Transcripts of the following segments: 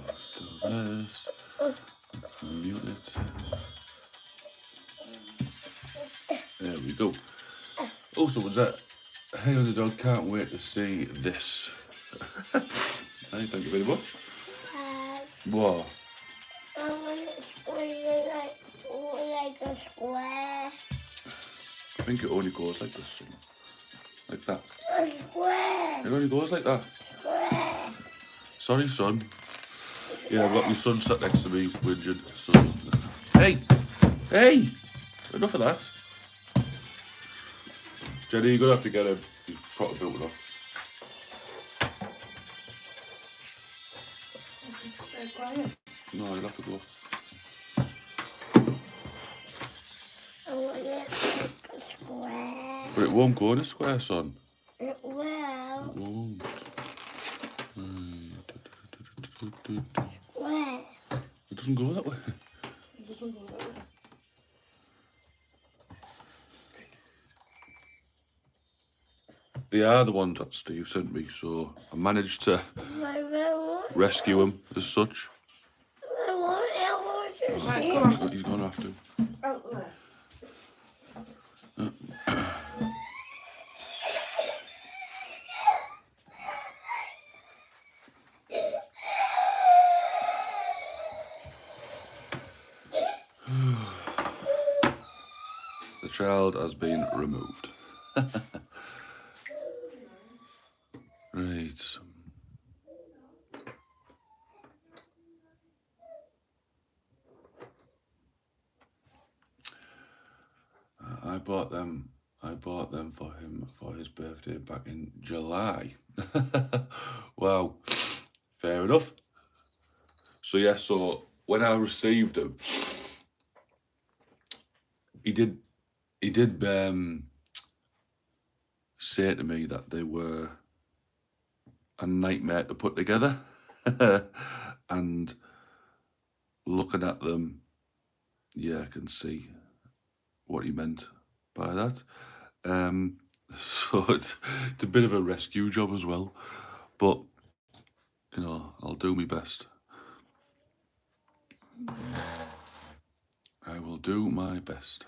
Let's do this. Mute it. There we go. Also, was that Hey Underdog, can't wait to see this. Hey, thank you very much. What? I want it square like a square. I think it only goes like this, son. Like that. A square. It only goes like that. Square. Sorry, son. Yeah, I've got my son sat next to me, whinging. So, hey, hey, enough of that. Jenny, you're gonna have to get him. He's probably built enough. No, you'll have to go. I want it like a square. But it won't go in a square, son. It will. It won't. Square. It doesn't go that way. It doesn't go that way. They are the ones that Steve sent me, so I managed to rescue him as such. I want it. Right, come on. He's gonna have to. Out there. The child has been removed. Right. I bought them for him for his birthday back in July. Wow. Fair enough. So yeah, so when I received them, he did say to me that they were a nightmare to put together. And looking at them, yeah, I can see what he meant by that. So it's a bit of a rescue job as well, but you know, I'll do my best. I will do my best.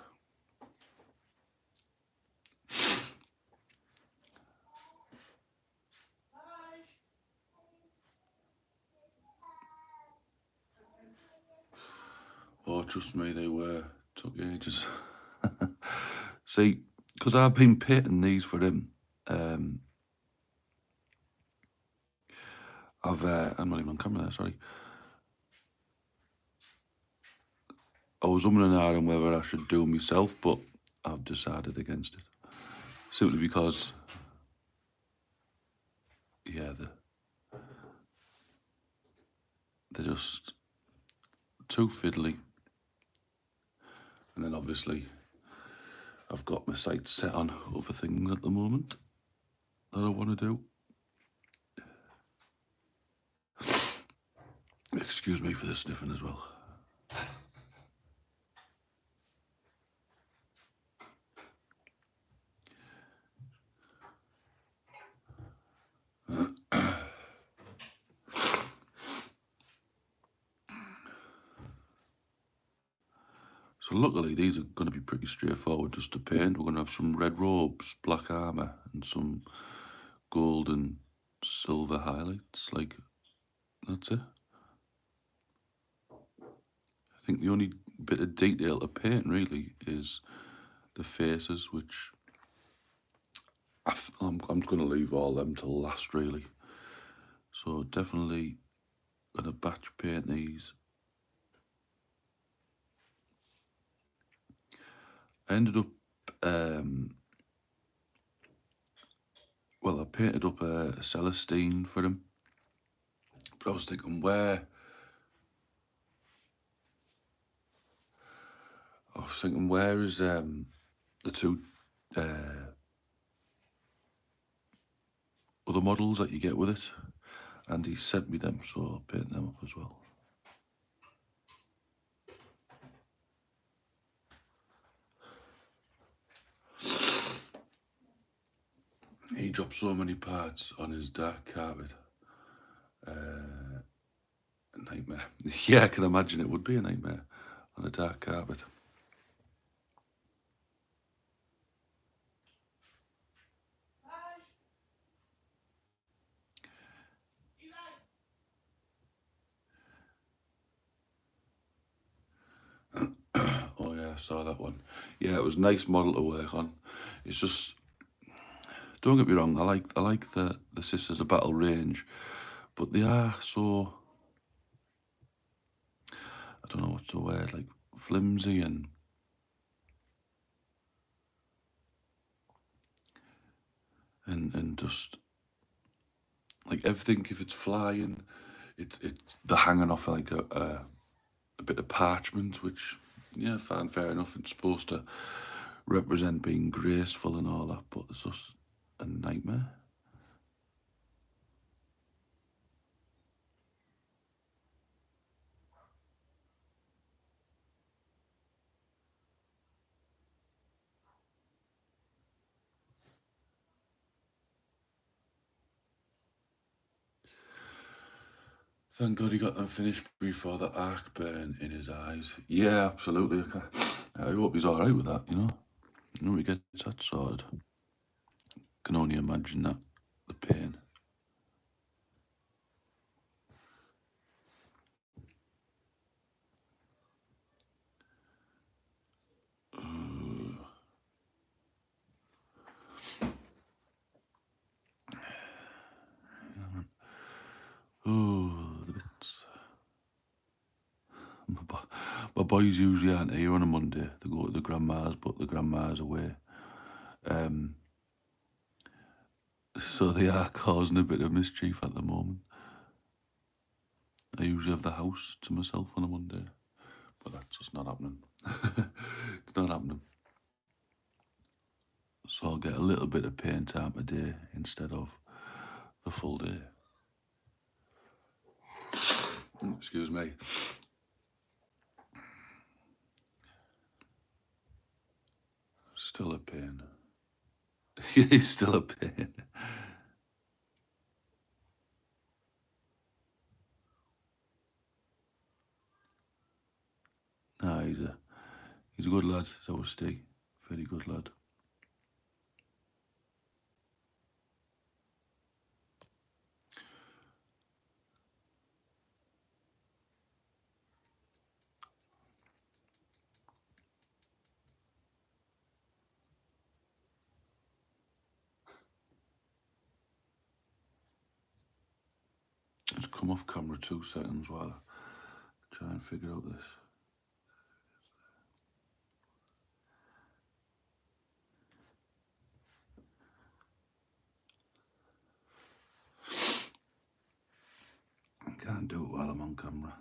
Oh, trust me, they took ages. See, because I've been painting these for him. I'm not even on camera there, sorry. I was umming and ahhing whether I should do them myself, but I've decided against it. Simply because, yeah, they're just too fiddly. And then obviously, I've got my sights set on other things at the moment that I want to do. Excuse me for the sniffing as well. So luckily these are going to be pretty straightforward just to paint. We're going to have some red robes, black armour and some gold and silver highlights, like that's it. I think the only bit of detail to paint really is the faces, which I'm going to leave all them till last really. So definitely going to batch paint these. I ended up, well, I painted up a Celestine for him, but I was thinking where is the two other models that you get with it, and he sent me them, so I'll paint them up as well. He dropped so many parts on his dark carpet. Nightmare. Yeah, I can imagine it would be a nightmare on a dark carpet. Oh yeah, I saw that one. Yeah, it was a nice model to work on. It's just, don't get me wrong, I like the Sisters of Battle range, but they are so, I don't know what's the word, like flimsy and just like everything. If it's flying, it's they're hanging off like a bit of parchment, which yeah, fine, fair enough. It's supposed to represent being graceful and all that, but it's just a nightmare. Thank God he got them finished before the arc burn in his eyes. Yeah, absolutely. I hope he's alright with that, you know. You know, he gets that sorted. Can only imagine that, the pain. Oh, the bits. My boys usually aren't here on a Monday. They go to the grandma's, but the grandma's away. So they are causing a bit of mischief at the moment. I usually have the house to myself on a Monday, but that's just not happening. It's not happening. So I'll get a little bit of pain time a day instead of the full day. Excuse me. Still a pain. He's still a pain. Nah, he's a good lad, so is Steve. Very good lad. Just come off camera 2 seconds while I try and figure out this. Can't do it while I'm on camera.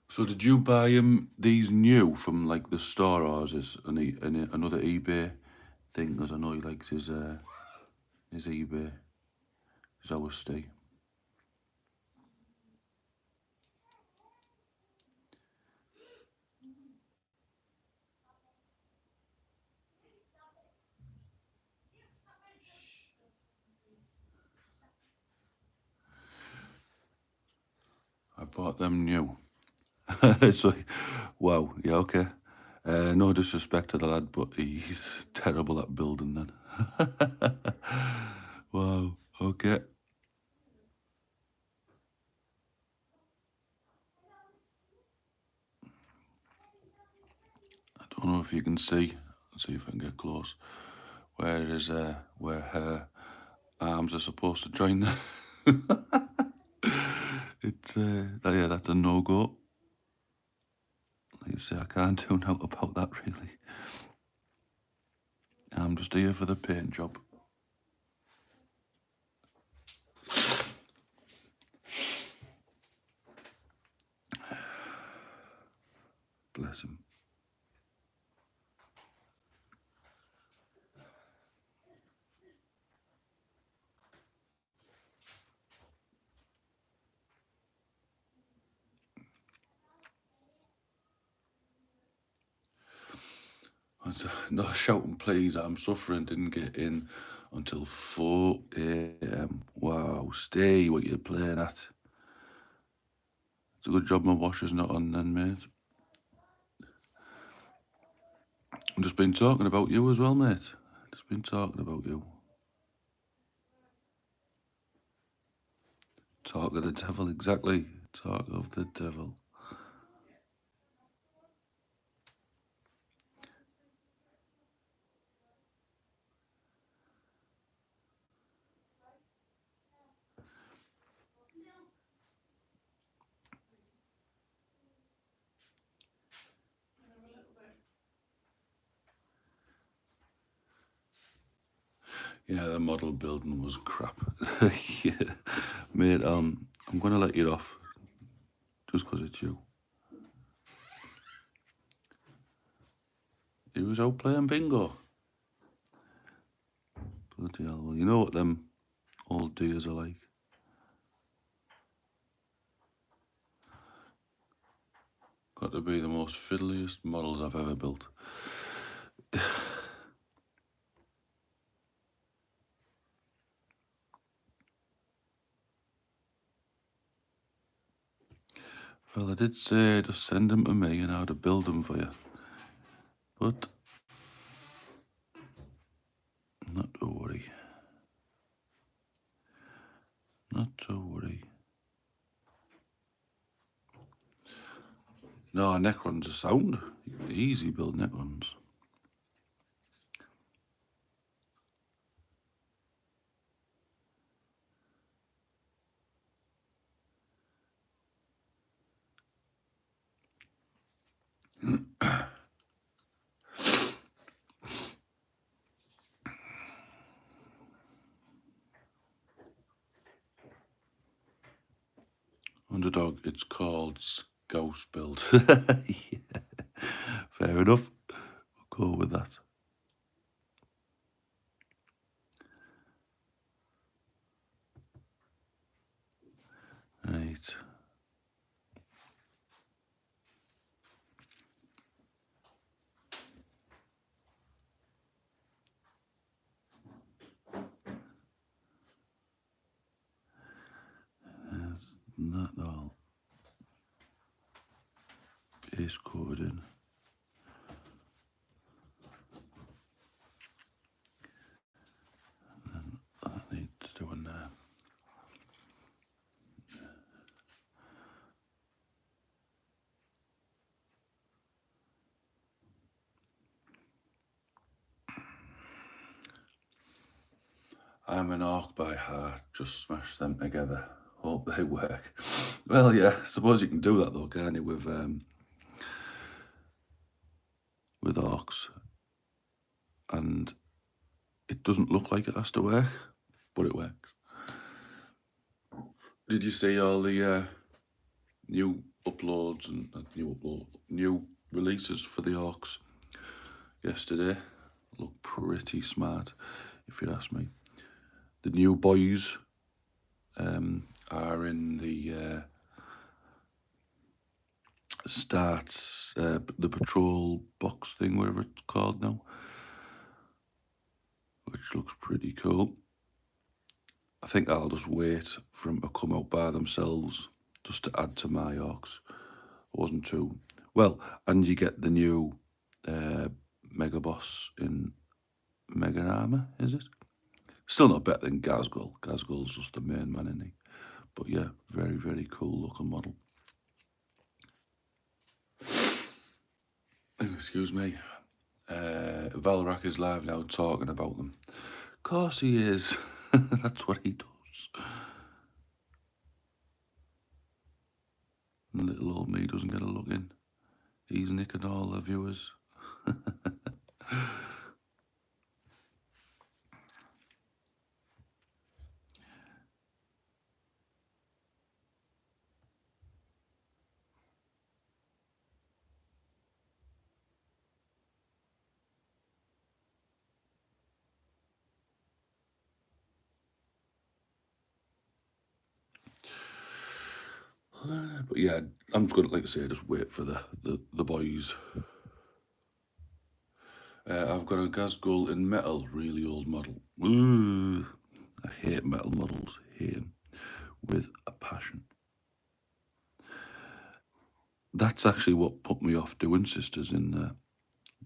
So did you buy these new from like the store, or is this another eBay thing? Because I know he likes his eBay, his our Steve. I bought them new. So, wow, yeah, okay. No disrespect to the lad, but he's terrible at building then. Wow, okay. I don't know if you can see. Let's see if I can get close. Where her arms are supposed to join. It's yeah, that's a no-go. Like I say, I can't do nothing about that really. I'm just here for the paint job. bless him. No shouting, please. I'm suffering. Didn't get in until 4 a.m. Wow, stay what you're playing at. It's a good job my washer's not on then, mate. I've just been talking about you as well, mate. Just been talking about you. Talk of the devil, exactly. Talk of the devil. Yeah, the model building was crap. Yeah, mate. I'm gonna let you off just 'cause it's you. He was out playing bingo. Bloody hell! Well, you know what them old dears are like. Got to be the most fiddliest models I've ever built. Well, I did say just send them to me and I'd build them for you. But not to worry. Not to worry. No, Necrons are sound. Easy build Necrons. Underdog, it's called Scouse Build. Yeah. Fair enough. We'll go with that. Right. That's not all. Base code in. And that needs doing there. I'm an orc by heart, just smash them together. Hope they work. Well, yeah, suppose you can do that though, can't you, with orcs. And it doesn't look like it has to work, but it works. Did you see all the new uploads and new releases for the orcs yesterday? Look pretty smart, if you ask me. The new boys are in the starts the patrol box thing, whatever it's called now, which looks pretty cool. I think I'll just wait for them to come out by themselves just to add to my orcs. I wasn't too well, and you get the new mega boss in Mega Armor, is it? Still not better than Gazgul. Gazgul's just the main man, isn't he? But yeah, very, very cool looking model. Excuse me. Valrak is live now talking about them. Of course he is. That's what he does. And little old me doesn't get a look in. He's nicking all the viewers. But yeah, I'm just gonna, like I say, just wait for the boys. I've got a Gazgul in metal, really old model. Ooh, I hate metal models. Hate them with a passion. That's actually what put me off doing Sisters in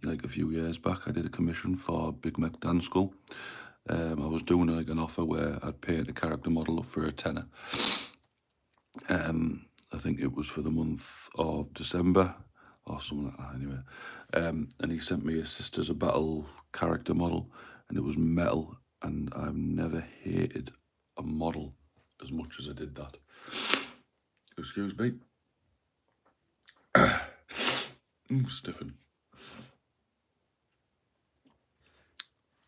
like a few years back. I did a commission for Big Mac Dance School. I was doing like an offer where I'd paint a character model up for a tenner. I think it was for the month of December or something like that anyway. And he sent me a Sisters of Battle character model, and it was metal, and I've never hated a model as much as I did that. Excuse me. Stiffen.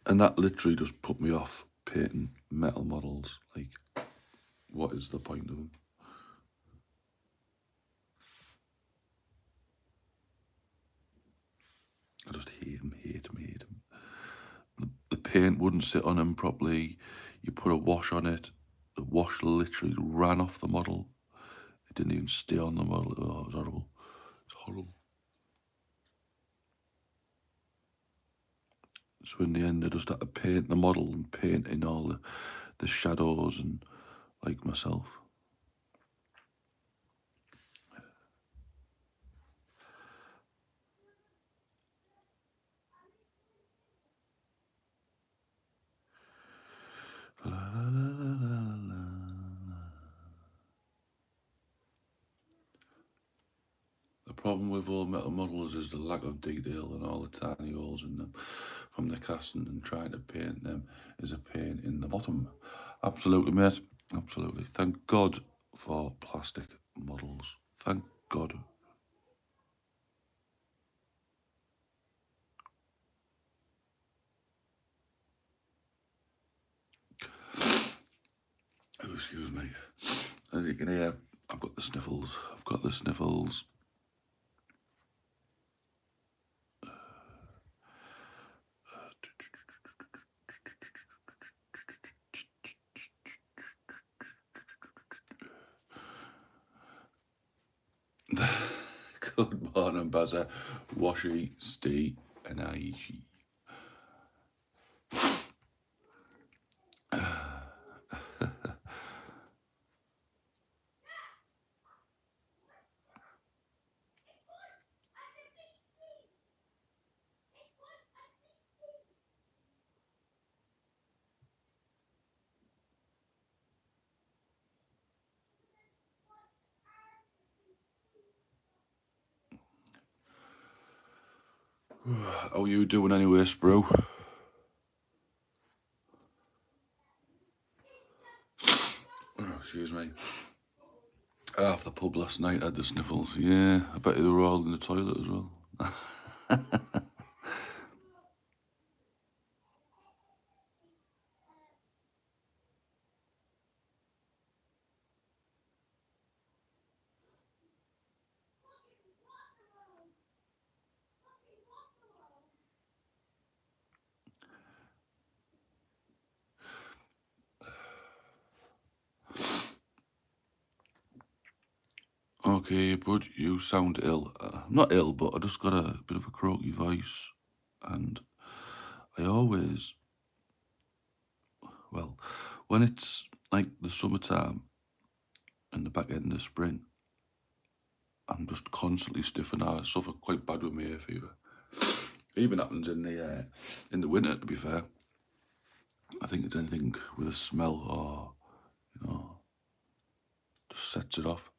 And that literally just put me off painting metal models. Like, what is the point of them? I just hate them. The paint wouldn't sit on them properly. You put a wash on it, the wash literally ran off the model. It didn't even stay on the model. Oh, it was horrible. It's horrible. So in the end, I just had to paint the model and paint in all the shadows and like myself. La, la, la, la, la. The problem with all metal models is the lack of detail and all the tiny holes in them from the casting, and trying to paint them is a pain in the bottom. Absolutely, mate. Absolutely. Thank God for plastic models. Thank God. Oh, excuse me. As you can hear, I've got the sniffles. Good morning, Bazza. Washi, Stee, and Aishi. How are you doing anyway, Spro? Oh, excuse me. Off the pub last night, I had the sniffles. Yeah, I bet they were all in the toilet as well. Okay, bud, you sound ill. I'm not ill, but I just got a bit of a croaky voice. And I always, well, when it's like the summertime and the back end of spring, I'm just constantly stiff, and I suffer quite bad with my hay fever. Even happens in the winter, to be fair. I think it's anything with a smell or, just sets it off.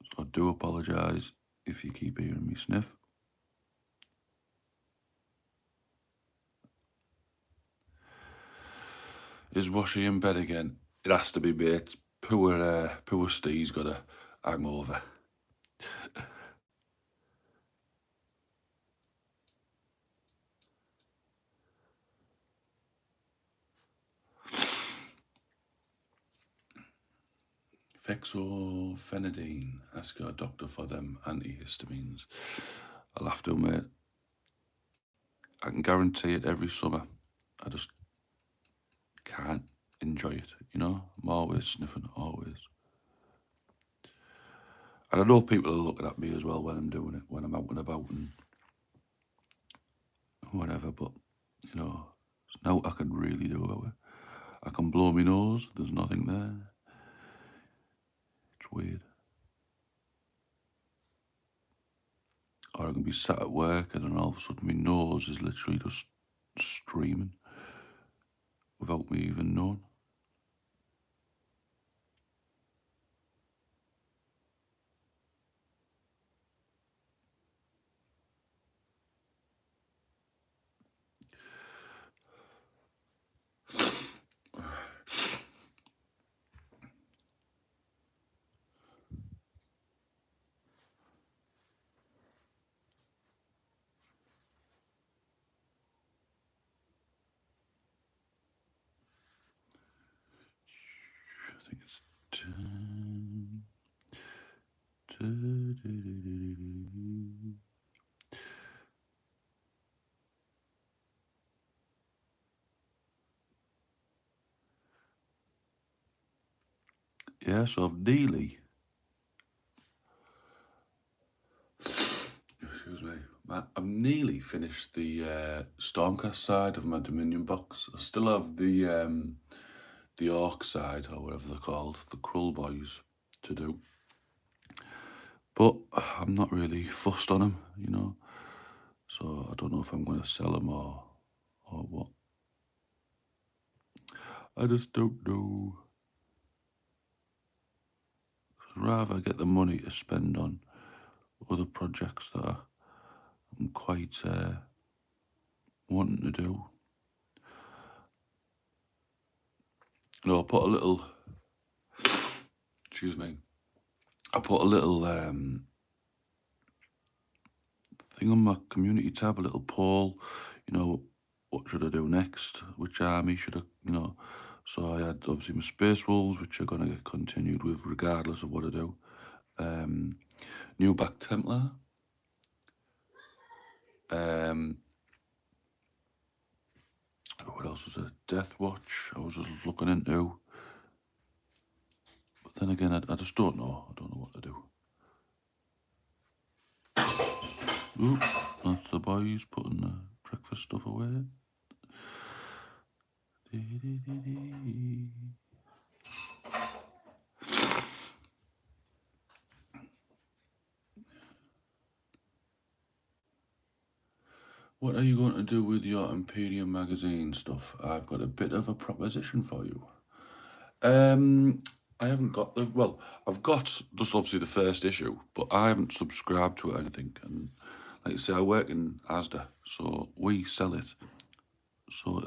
So I do apologise if you keep hearing me sniff. Is Washi in bed again? It has to be, mate. Poor Steve's got a hangover. Fexofenadine. Ask your doctor for them antihistamines. I'll have to, mate. I can guarantee it every summer. I just can't enjoy it, you know? I'm always sniffing, always. And I know people are looking at me as well when I'm doing it, when I'm out and about and whatever, but, you know, there's nothing I can really do about it. I can blow my nose, there's nothing there. It's weird. Or I can be sat at work and then all of a sudden my nose is literally just streaming without me even knowing. I think it's 10. Yeah, so I've nearly, excuse me, I've nearly finished the Stormcast side of my Dominion box. I still have the Orc side, or whatever they're called, the Krull boys, to do. But I'm not really fussed on them, you know. So I don't know if I'm going to sell them or what. I just don't know. I'd rather get the money to spend on other projects that I'm quite wanting to do. No, I put a little, excuse me, I put a little thing on my community tab, a little poll, you know, what should I do next? Which army should I, you know? So I had obviously my Space Wolves, which are going to get continued with regardless of what I do. New Black Templar. What else was it? Death Watch. I was just looking into. But then again, I just don't know. I don't know what to do. Oop, that's the boys putting the breakfast stuff away. What are you going to do with your Imperium magazine stuff? I've got a bit of a proposition for you. I haven't got the, well, I've got just obviously the first issue, but I haven't subscribed to it or anything. And like I say, I work in Asda, so we sell it. So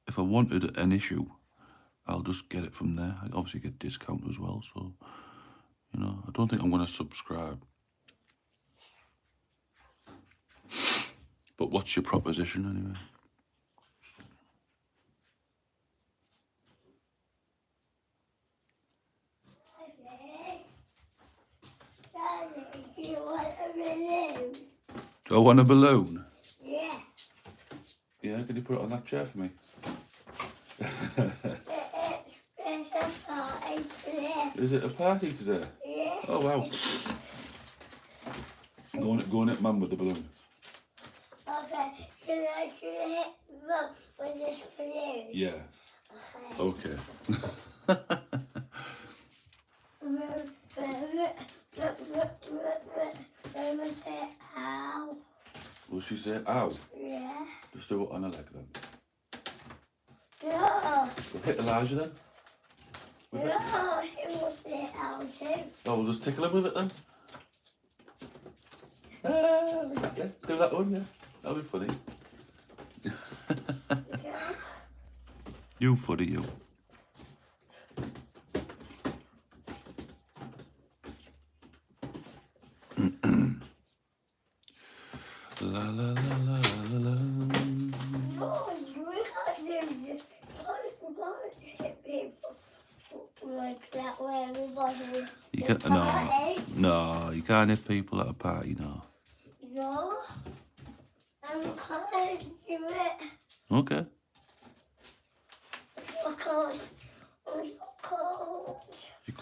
if I wanted an issue, I'll just get it from there. I obviously get discount as well, so, you know, I don't think I'm going to subscribe. But what's your proposition anyway? Daddy, do you want a balloon? Do I want a balloon? Yeah. Yeah, can you put it on that chair for me? It's a party today. Is it a party today? Yeah. Oh, wow. Go on it, man, with the balloon. Okay. Should I hit the with this balloon? Yeah. Okay. Okay. Ow. Will she say ow? Yeah. Just do it on her leg then. No. We'll hit Elijah then. No, it will say ow too. Oh, we'll just tickle him with it then. Yeah, do that one, yeah. That'll be funny. You funny, you. La la la la la la. No, you can't do this. You can't hit people like that way everybody. You can't, no, you can't hit people at a party, no. No, I can't do it. Okay.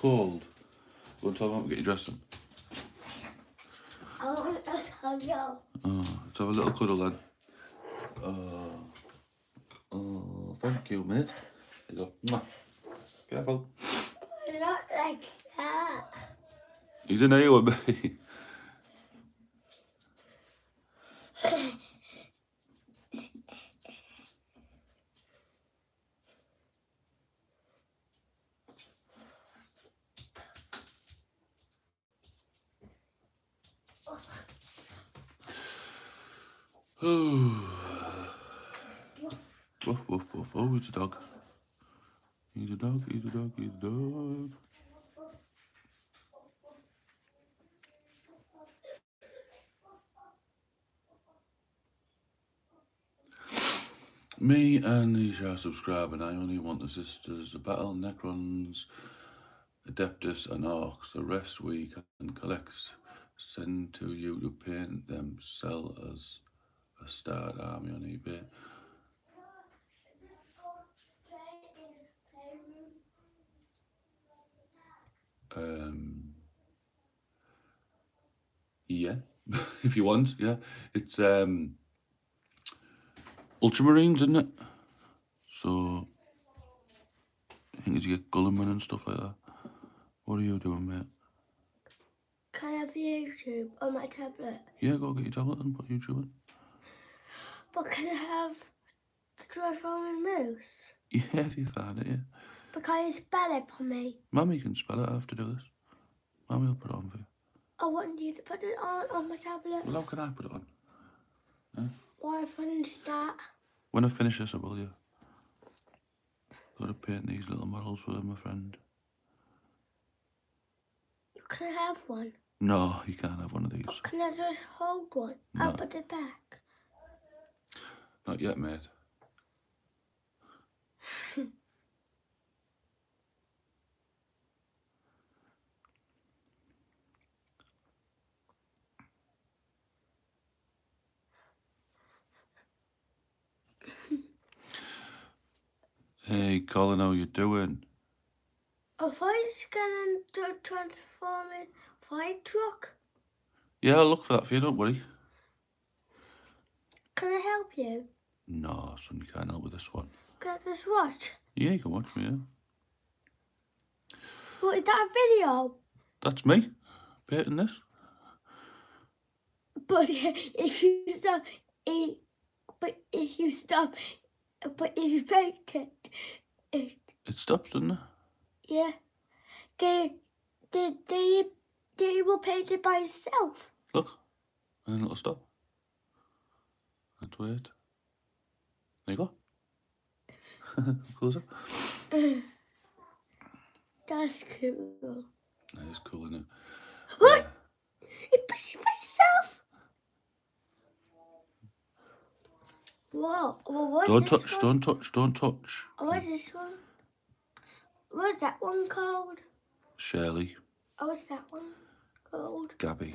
cold. Go and tell Mum to get your dress on. I want to cuddle. Oh, let's have a little cuddle then. Oh, thank you, mate. There you go. Mwah. Careful. Not like that. He's in here with me. Woof, woof, woof. Oh, it's a dog. He's a dog, he's a dog, he's a dog. Me and Nisha subscribe, and I only want the sisters, the battle Necrons, Adeptus and Orcs. The rest we can collect, send to you to paint them, sell as a starred army on eBay. Yeah, if you want, yeah. It's Ultramarines, isn't it? So I think you get Gulliman and stuff like that. What are you doing, mate? Can I have YouTube on my tablet? Yeah, go get your tablet and put YouTube in. But can I have the Transforming Moose? Yeah, if you find it, yeah. But can you spell it for me? Mummy can spell it. I have to do this. Mummy will put it on for you. I want you to put it on my tablet. Well, how can I put it on? Why I finished that? When I finish this, I will, yeah. Got to paint these little models for my friend. Can I have one? No, you can't have one of these. Can I just hold one? No. I'll put it back. Not yet, mate. Hey, Colin, how you doing? If I scan the transforming fire truck, Yeah, I'll look for that for you, don't worry. can I help you? No, son, you can't help with this one. Can I just watch? Yeah, you can watch me, yeah. What is that a video? That's me, painting this. But if you stop, but if you paint it, It stops, doesn't it? yeah, they will paint it by itself. Look, and then it'll stop. Let's wait. There you go. Close up. That's cool. That is cool, isn't it? What? It pushes it by itself. Whoa! Well, what's Don't this touch, one? don't touch, don't touch. Oh, what's this one? What's that one called? Shirley, Oh, what's that one called? Gabby,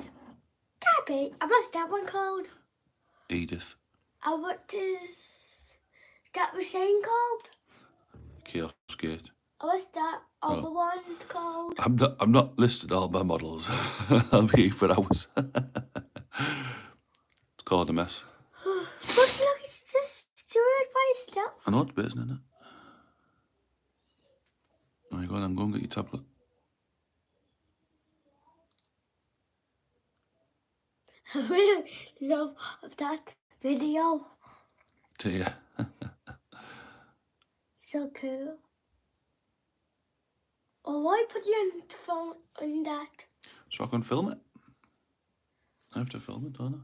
Gabby. And what's that one called? Edith, And what is that machine called? Chaos Gate. Oh, what's that other one called? I'm not listed all my models. I'll be here for hours. It's called a mess. Look, it's just doing it by itself. I know it's busy, isn't it? There you go then, go and get your tablet. I really love that video. To you. So cool. Oh, why put your phone on that? So I can film it. I have to film it, don't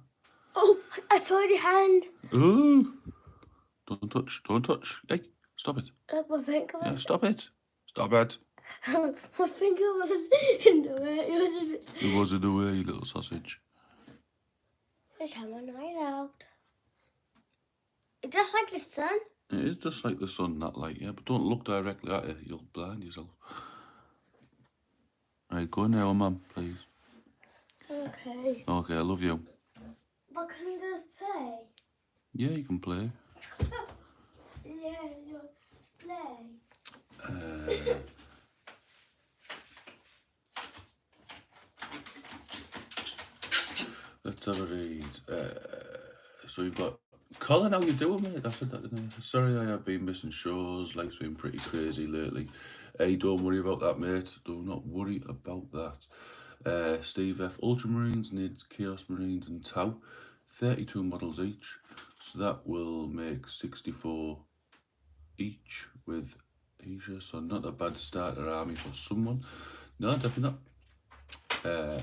Oh, I saw the hand. I? Ooh! Don't touch, don't touch. Hey, stop it. Look, my finger Yeah, was. stop it. Stop it. My finger was in the way, wasn't it? It was in the way, you little sausage. Just have my night out. It's just like the sun. It is just like the sun, that light, yeah, but don't look directly at it, you'll blind yourself. Right, go in there, Mum, please. Okay. Okay, I love you. But can I just play? Yeah, you can play. Yeah, just play. So we've got Colin, how you doing, mate? I said that, didn't I? Sorry I have been missing shows. Life's been pretty crazy lately. Hey, don't worry about that, mate. Do not worry about that. Steve F. Ultramarines needs Chaos Marines and Tau. 32 models each. So that will make 64 each with Asia. So not a bad starter army for someone. No, definitely not.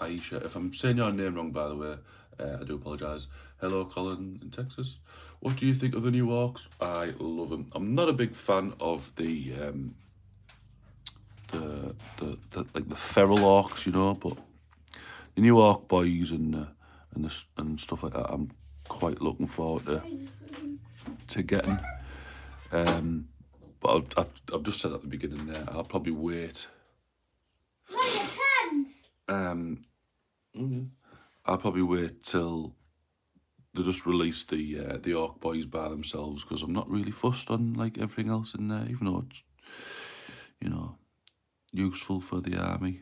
Aisha, if I'm saying your name wrong, by the way, I do apologise. Hello, Colin in Texas. What do you think of the new orcs? I love them. I'm not a big fan of the feral orcs, you know, but the new orc boys and stuff like that, I'm quite looking forward to getting. But I've just said at the beginning there, I'll probably wait. I'll probably wait till they just release the orc boys by themselves, because I'm not really fussed on like everything else in there, even though it's, you know, useful for the army.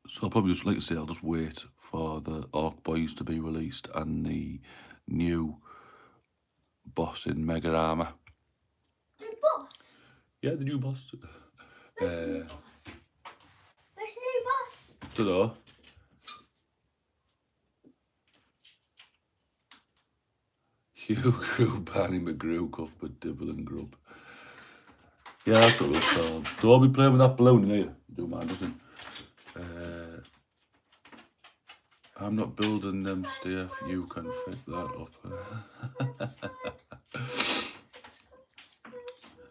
So I'll probably just, like I say, I'll just wait for the orc boys to be released and the new boss in Mega Armor. New boss? Yeah, the new boss. New boss? Where's the new boss? Dunno. Hugh Crew, Barney McGrew, Cuthbert, Dibble and Grub. Yeah, that's what we'll call them. So I'll be playing with that balloon in here. Do mind nothing. I'm not building them, Steph. You can fit that up.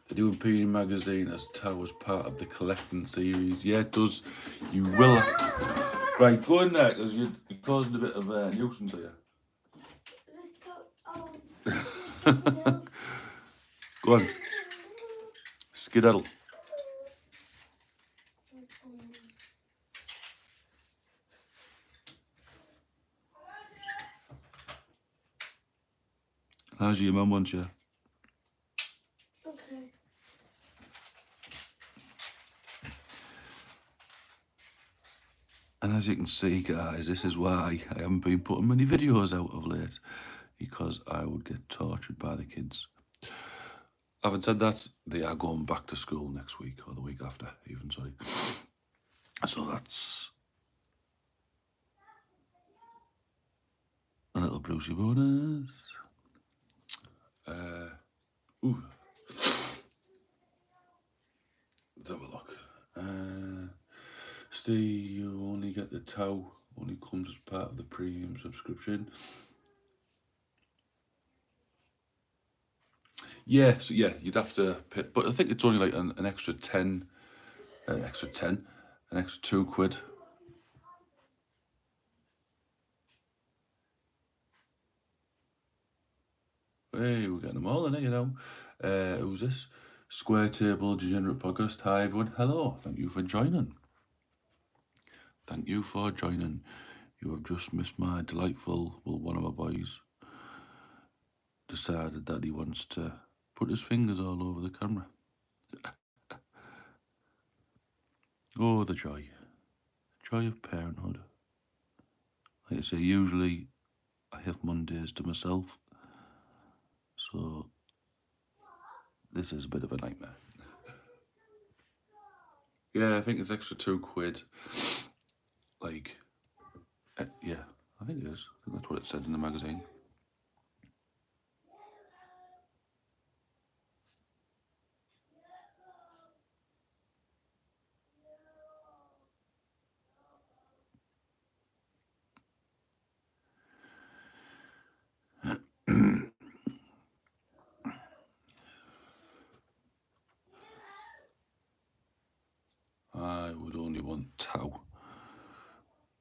The new Imperium magazine as Tau as part of the collecting series. Yeah, it does. You will. Right, go in there, because you're causing a bit of a nuisance here. Just go. Go on. Skedaddle. How's your mum wants you? Okay. And as you can see, guys, this is why I haven't been putting many videos out of late, because I would get tortured by the kids. Having said that, they are going back to school next week, or the week after, even, sorry. So that's a little Brucey bonus. Ooh. Let's have a look. Steve, you only get the Tau, only comes as part of the premium subscription. Yeah, so yeah, you'd have to pay, but I think it's only like an extra 10, an extra 2 quid. Hey, we're getting them all in it, you know. Who's this? Square Table Degenerate Podcast. Hi, everyone. Hello. Thank you for joining. Thank you for joining. You have just missed my delightful, well, one of my boys decided that he wants to put his fingers all over the camera. Oh, the joy. Joy of parenthood. Like I say, usually I have Mondays to myself, so this is a bit of a nightmare. Yeah, I think it's extra 2 quid. Like, yeah, I think it is. I think that's what it said in the magazine. I would only want Tau.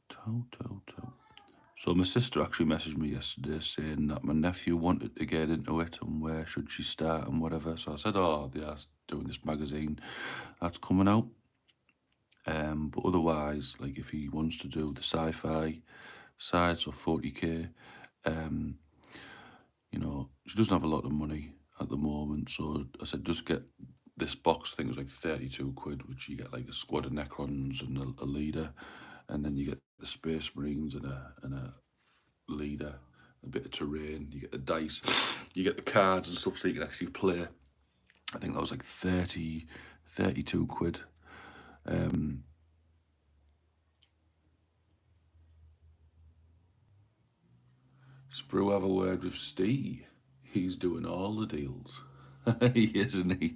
Tau. So my sister actually messaged me yesterday saying that my nephew wanted to get into it and where should she start and whatever. So I said, oh, they are doing this magazine that's coming out. But otherwise, like if he wants to do the sci-fi side, so 40k, you know, she doesn't have a lot of money at the moment. So I said, just get this box. I think it was like 32 quid, which you get like a squad of Necrons and a leader, and then you get the Space Marines and a leader, a bit of terrain. You get the dice, you get the cards and stuff, so you can actually play. I think that was like 32 quid. Sprue, have a word with Steve. He's doing all the deals. He is, isn't he?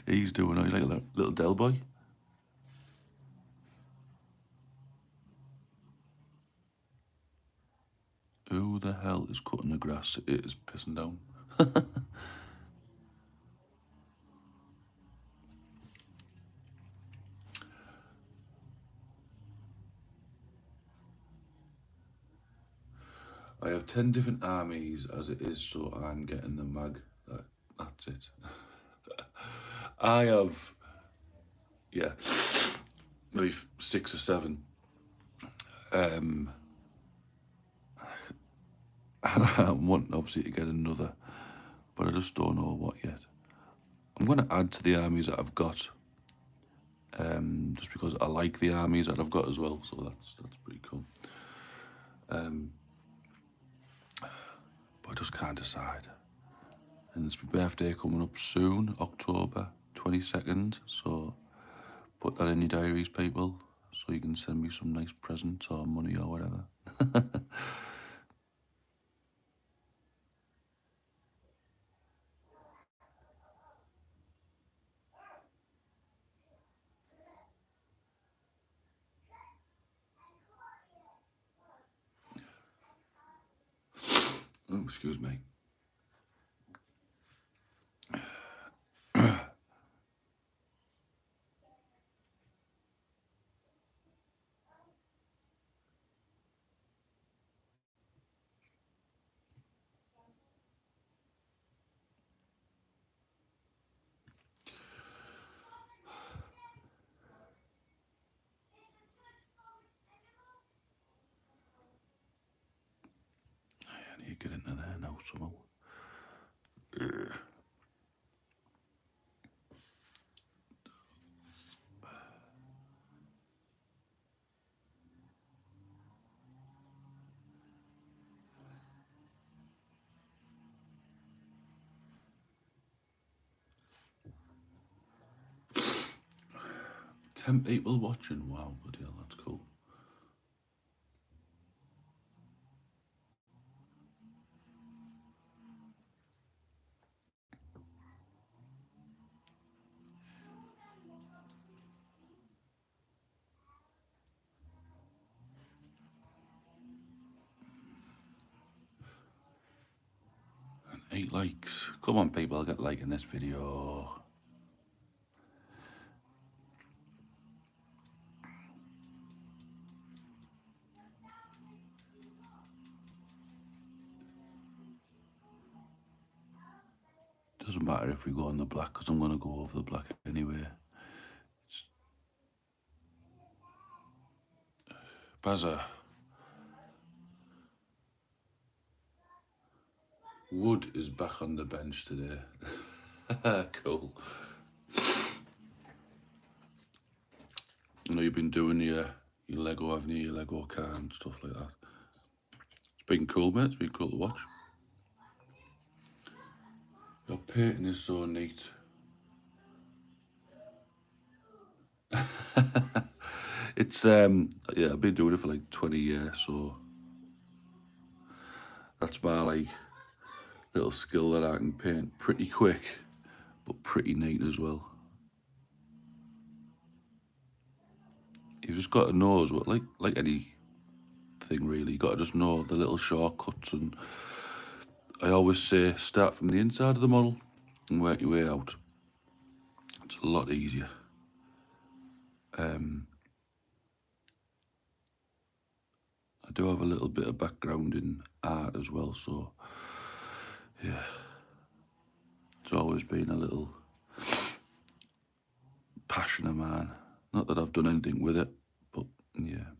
He's doing all. He's like a little Del boy. Who the hell is cutting the grass? It is pissing down. I have 10 different armies as it is, so I'm getting the mag. That's it. I have, yeah, maybe 6 or 7. And I'm wanting obviously to get another, but I just don't know what yet. I'm going to add to the armies that I've got, just because I like the armies that I've got as well. So that's pretty cool. But I just can't decide. And it's my birthday coming up soon, October 22nd. So put that in your diaries, people, so you can send me some nice presents or money or whatever. Oh, excuse me. I need to get into there now somehow. 10 people watching. Wow, bloody hell, that's cool. And 8 likes. Come on, people, get liking this video. Doesn't matter if we go on the black, because I'm going to go over the black anyway. Bazza. Wood is back on the bench today. Cool. I know you've been doing your Lego, haven't you? Your Lego car and stuff like that. It's been cool, mate. It's been cool to watch. Your painting is so neat. It's yeah, I've been doing it for like 20 years, so that's my like little skill that I can paint pretty quick, but pretty neat as well. You've just got to know as well, like anything really, you got to just know the little shortcuts. And I always say start from the inside of the model and work your way out. It's a lot easier. I do have a little bit of background in art as well, so yeah, it's always been a little passion of mine. Not that I've done anything with it, but yeah.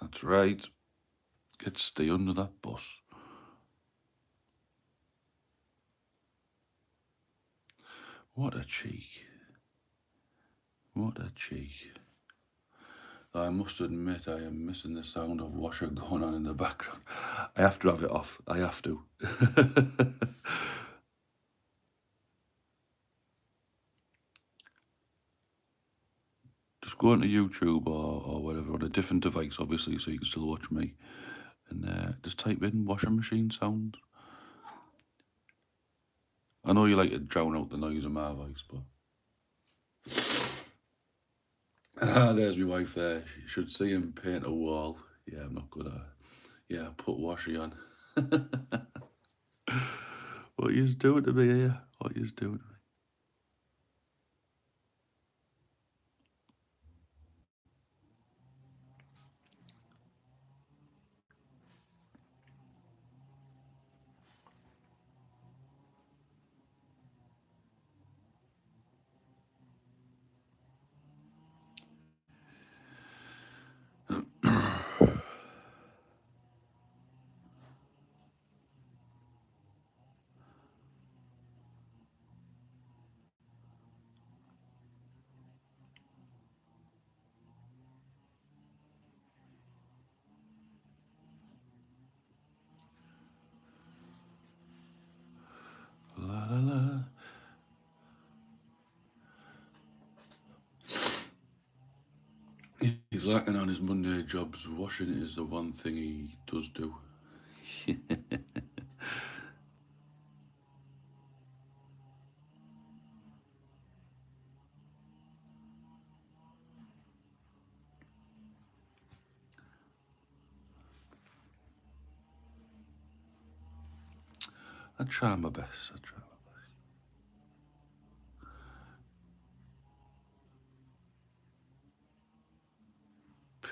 That's right. Get stay under that bus. What a cheek. What a cheek. I must admit I am missing the sound of washer going on in the background. I have to have it off. I have to. Just go onto YouTube or whatever on a different device, obviously, so you can still watch me. And just type in washing machine sounds. I know you like to drown out the noise of my voice, but... there's my wife there. You should see him paint a wall. Yeah, I'm not good at it. Yeah, put washy on. What are you doing to me here? What are you doing to me? La la la. He's lacking on his Monday jobs. Washing is the one thing he does do. I try my best. I try my best.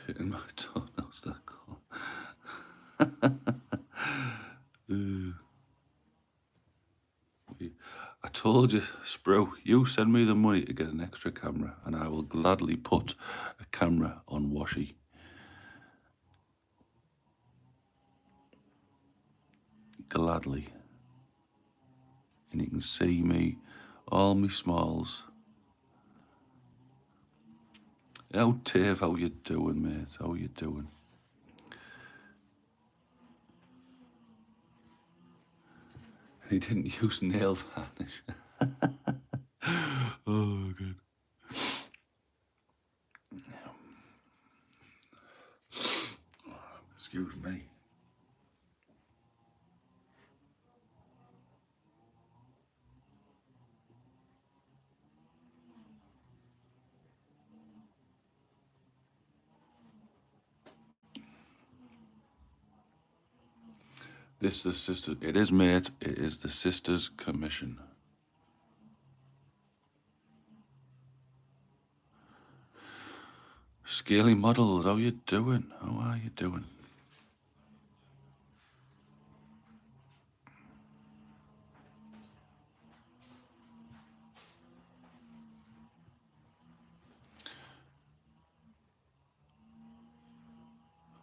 Pitting my toenails, that call. I told you, Spro, you send me the money to get an extra camera and I will gladly put a camera on Washy. Gladly. And you can see me, all me smalls. Oh, Dave, how you doing, mate? How you doing? He didn't use nail varnish. Oh, good. Excuse me. This the sister. It is, mate. It is the Sisters Commission. Scaly models, how you doing? How are you doing?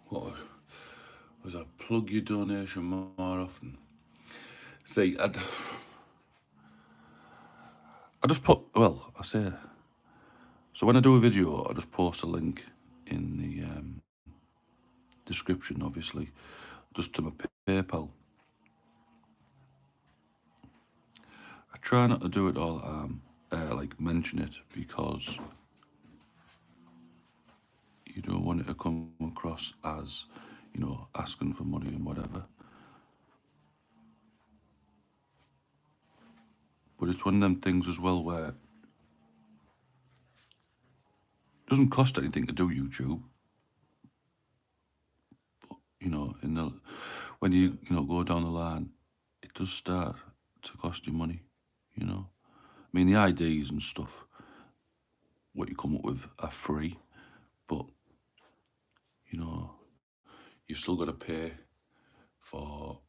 What was I plug your donation more often? See, I just put, well, I say, so when I do a video, I just post a link in the description, obviously, just to my PayPal. I try not to do it all, like mention it, because you don't want it to come across as, you know, asking for money and whatever. But it's one of them things as well where it doesn't cost anything to do YouTube. But, you know, when you go down the line, it does start to cost you money, you know. I mean, the IDs and stuff, what you come up with are free, but, you know, you've still got to pay for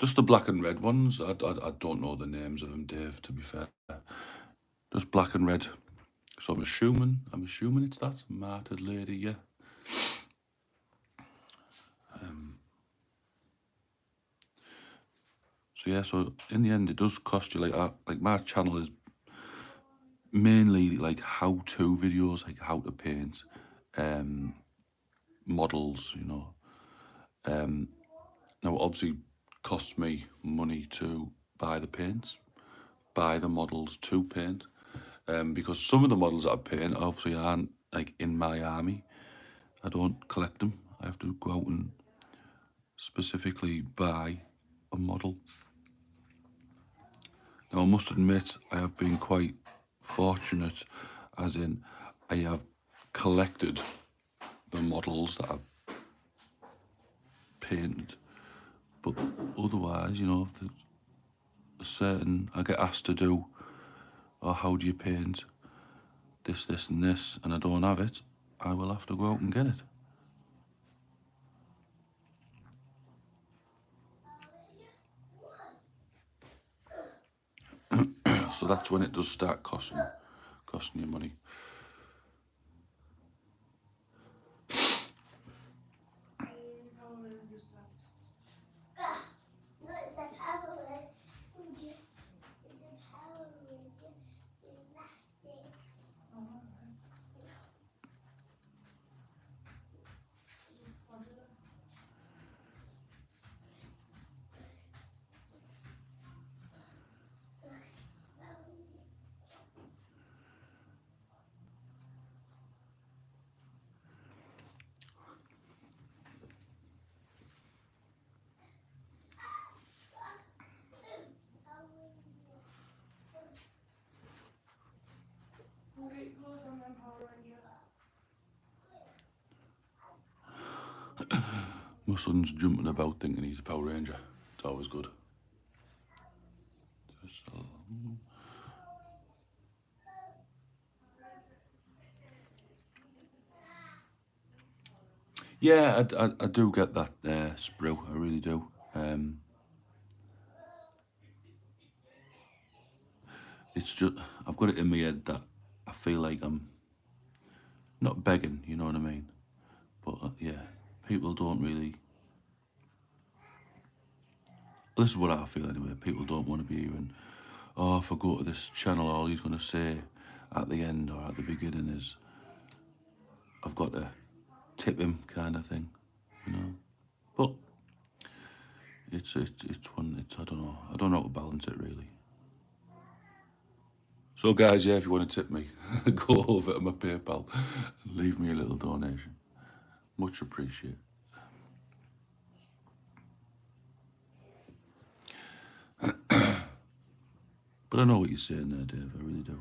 just the black and red ones. I don't know the names of them, Dave, to be fair. Just black and red. So I'm assuming it's that martyred lady, yeah. So yeah, so in the end, it does cost you like my channel is mainly like how-to videos, like how to paint, models, you know. Now, it obviously costs me money to buy the paints, buy the models to paint, because some of the models that I paint obviously aren't like in my army. I don't collect them. I have to go out and specifically buy a model. Now, I must admit, I have been quite fortunate, as in, I have collected the models that I've painted, but otherwise, you know, if there's a certain, I get asked to do, or how do you paint this, this, and this, and I don't have it, I will have to go out and get it. So that's when it does start costing you money. No, it's the Power Ranger. It's the Power Ranger. Gymnastics. Get close on them Power Ranger. My son's jumping about thinking he's a Power Ranger. It's always good. Yeah, I do get that sprue, I really do. It's just, I've got it in my head that I feel like I'm not begging, you know what I mean? But yeah, people don't really, this is what I feel anyway, people don't want to be hearing, oh, if I go to this channel, all he's going to say at the end or at the beginning is, I've got to tip him kind of thing, you know? But it's one, I don't know how to balance it really. So guys, yeah, if you want to tip me, go over to my PayPal and leave me a little donation. Much appreciated. But I know what you're saying there, Dave, I really do.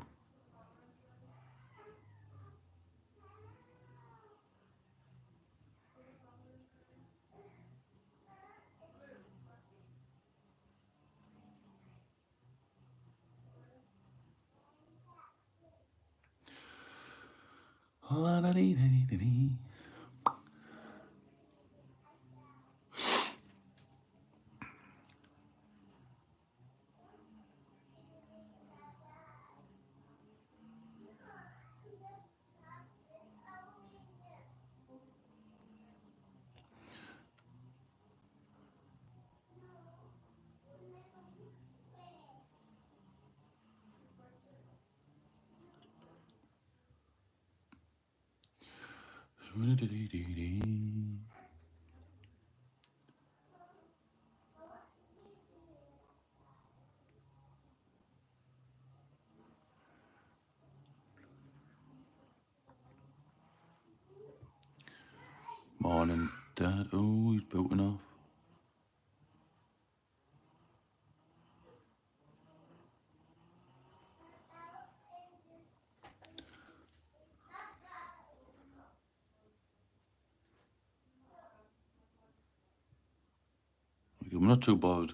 Morning, Dad. Oh, he's booting off. I'm not too bothered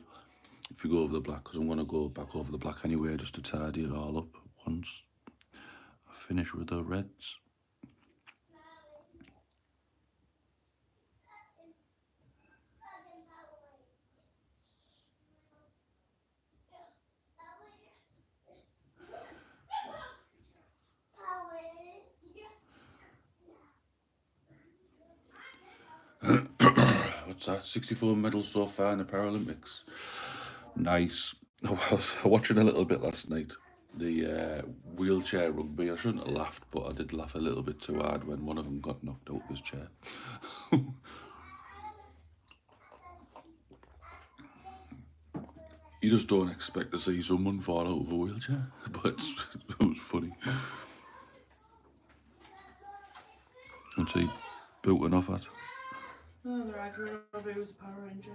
if you go over the black, because I'm going to go back over the black anyway, just to tidy it all up once I finish with the reds. What's that? 64 medals so far in the Paralympics. Nice. I was watching a little bit last night. The wheelchair rugby. I shouldn't have laughed, but I did laugh a little bit too hard when one of them got knocked out of his chair. You just don't expect to see someone fall out of a wheelchair, but it was funny. What's he booting off at? Oh, they're arguing over who's Power Ranger.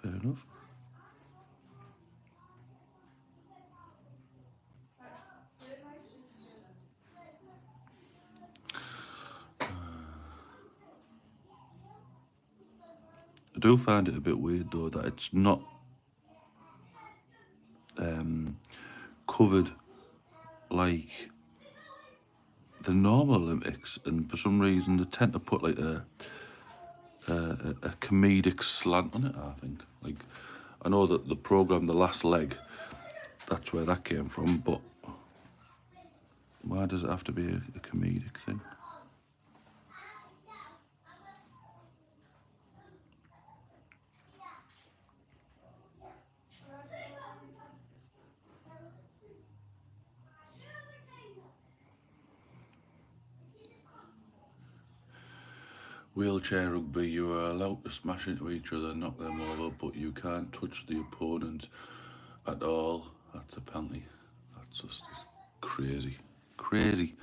Fair enough. I do find it a bit weird though that it's not covered like the normal Olympics, and for some reason they tend to put like a comedic slant on it. I think, like, I know that the program, The Last Leg, that's where that came from, but why does it have to be a comedic thing? Wheelchair rugby, you are allowed to smash into each other, knock them over, but you can't touch the opponent at all. That's a penalty. That's just crazy. Crazy.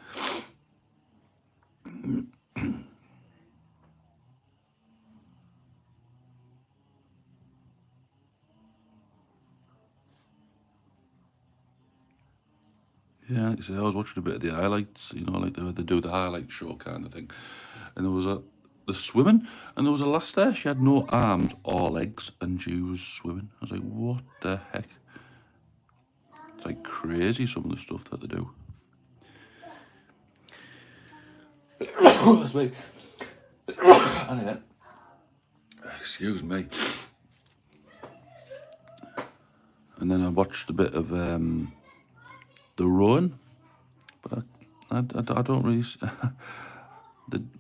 Yeah, like I say, I was watching a bit of the highlights, you know, like they do the highlight show kind of thing. And there was the swimming, and there was a lass there, she had no arms or legs, and she was swimming. I was like, what the heck? It's like crazy, some of the stuff that they do. That's me. Anyway, excuse me. And then I watched a bit of the rowing, but I don't really.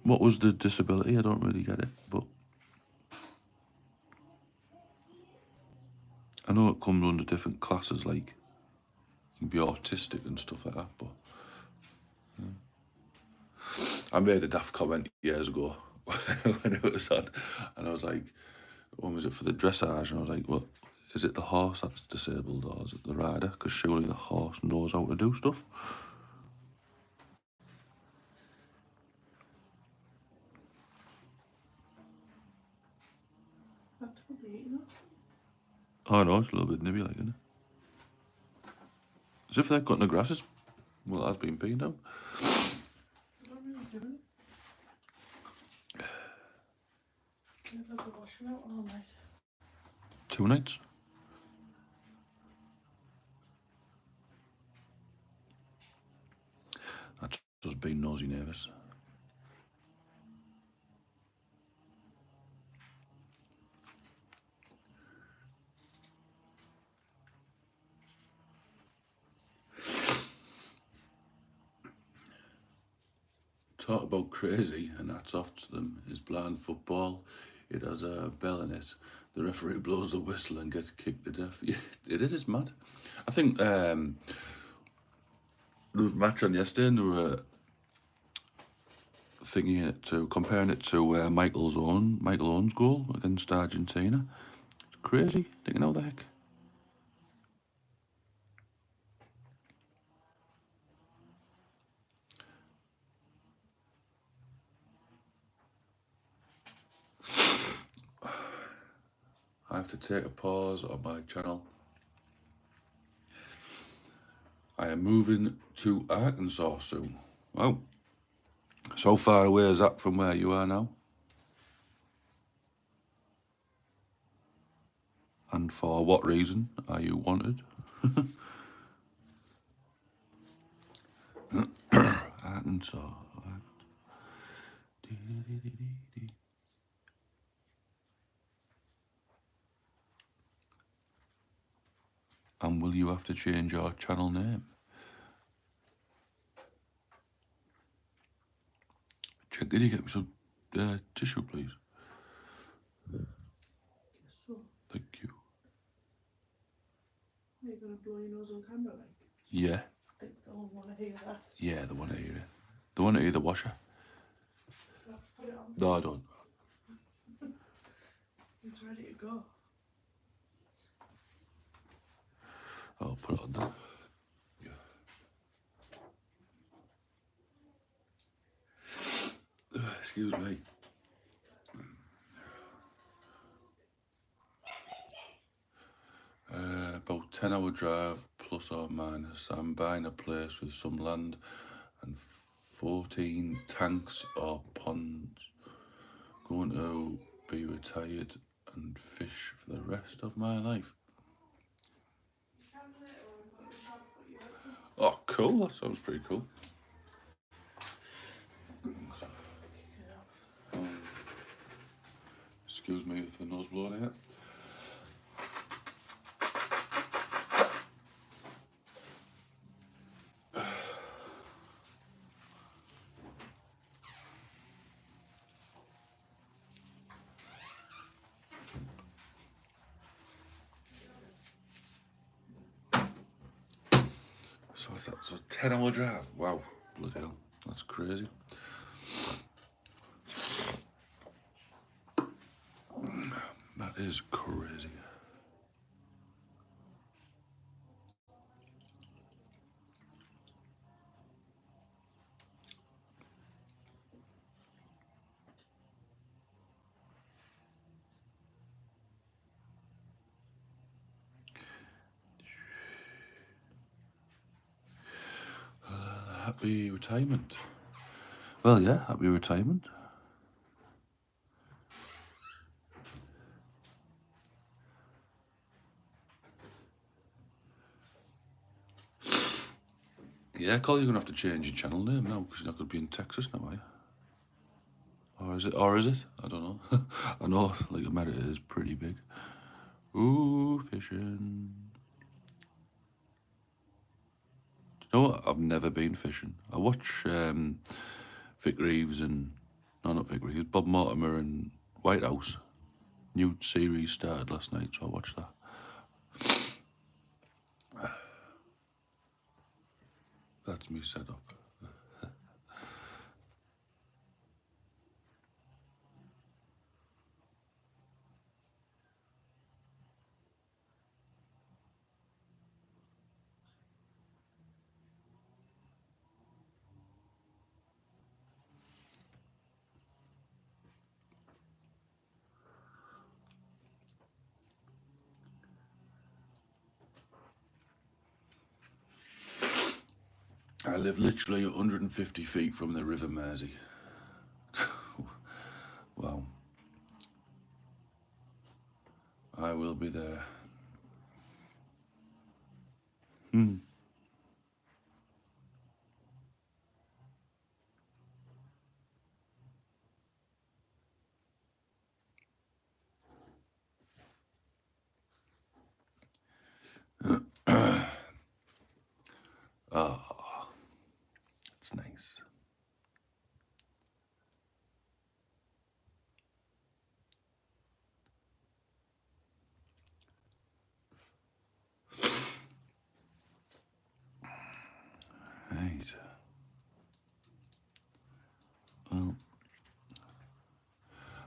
What was the disability? I don't really get it, but I know it comes under different classes, like you can be autistic and stuff like that. But I made a daft comment years ago when it was on, and I was like, when was it for the dressage? And I was like, well, is it the horse that's disabled or is it the rider? Because surely the horse knows how to do stuff. That's what they're eating. Oh no, it's a little bit nibby, like, isn't it? As if they're cutting the grasses. Well, that's been peeing down. I don't know who's doing it. They've had the washing out all night. 2 nights. That's just being nosy neighbours. Talk about crazy, and that's off to them, is blind football. It has a bell in it. The referee blows the whistle and gets kicked to death. Yeah, it is, it's mad. I think there was a match on yesterday and they were comparing it to Michael Owen's goal against Argentina. It's crazy, thinking how the heck. I have to take a pause on my channel. I am moving to Arkansas soon. Wow. So far away is that from where you are now? And for what reason are you wanted? Arkansas. And will you have to change your channel name? Jack, can you get me some tissue, please? you're going to blow your nose on camera, like? Yeah. I think they'll want to hear that. Yeah, they want to hear it. They want to hear the washer. Let's put it on. No, I don't. It's ready to go. I'll put it on there. Excuse me. About 10-hour drive, plus or minus. I'm buying a place with some land and 14 tanks or ponds. Going to be retired and fish for the rest of my life. Oh, cool. That sounds pretty cool. Excuse me if the nose blowing out. So what's that? So 10-hour drive. Wow, bloody hell, that's crazy. That is crazy. Happy retirement. Well, yeah, happy retirement. Yeah, Colin, you're gonna have to change your channel name now because you're not gonna be in Texas now, are you? Or is it? Or is it? I don't know. I know, like America is pretty big. Ooh, fishing. Do you know what? I've never been fishing. I watch Vic Reeves and not Vic Reeves, Bob Mortimer and White House. New series started last night, so I watched that. That's me set up. I live literally 150 feet from the River Mersey. Wow. I will be there. Oh, it's nice. Right. Well,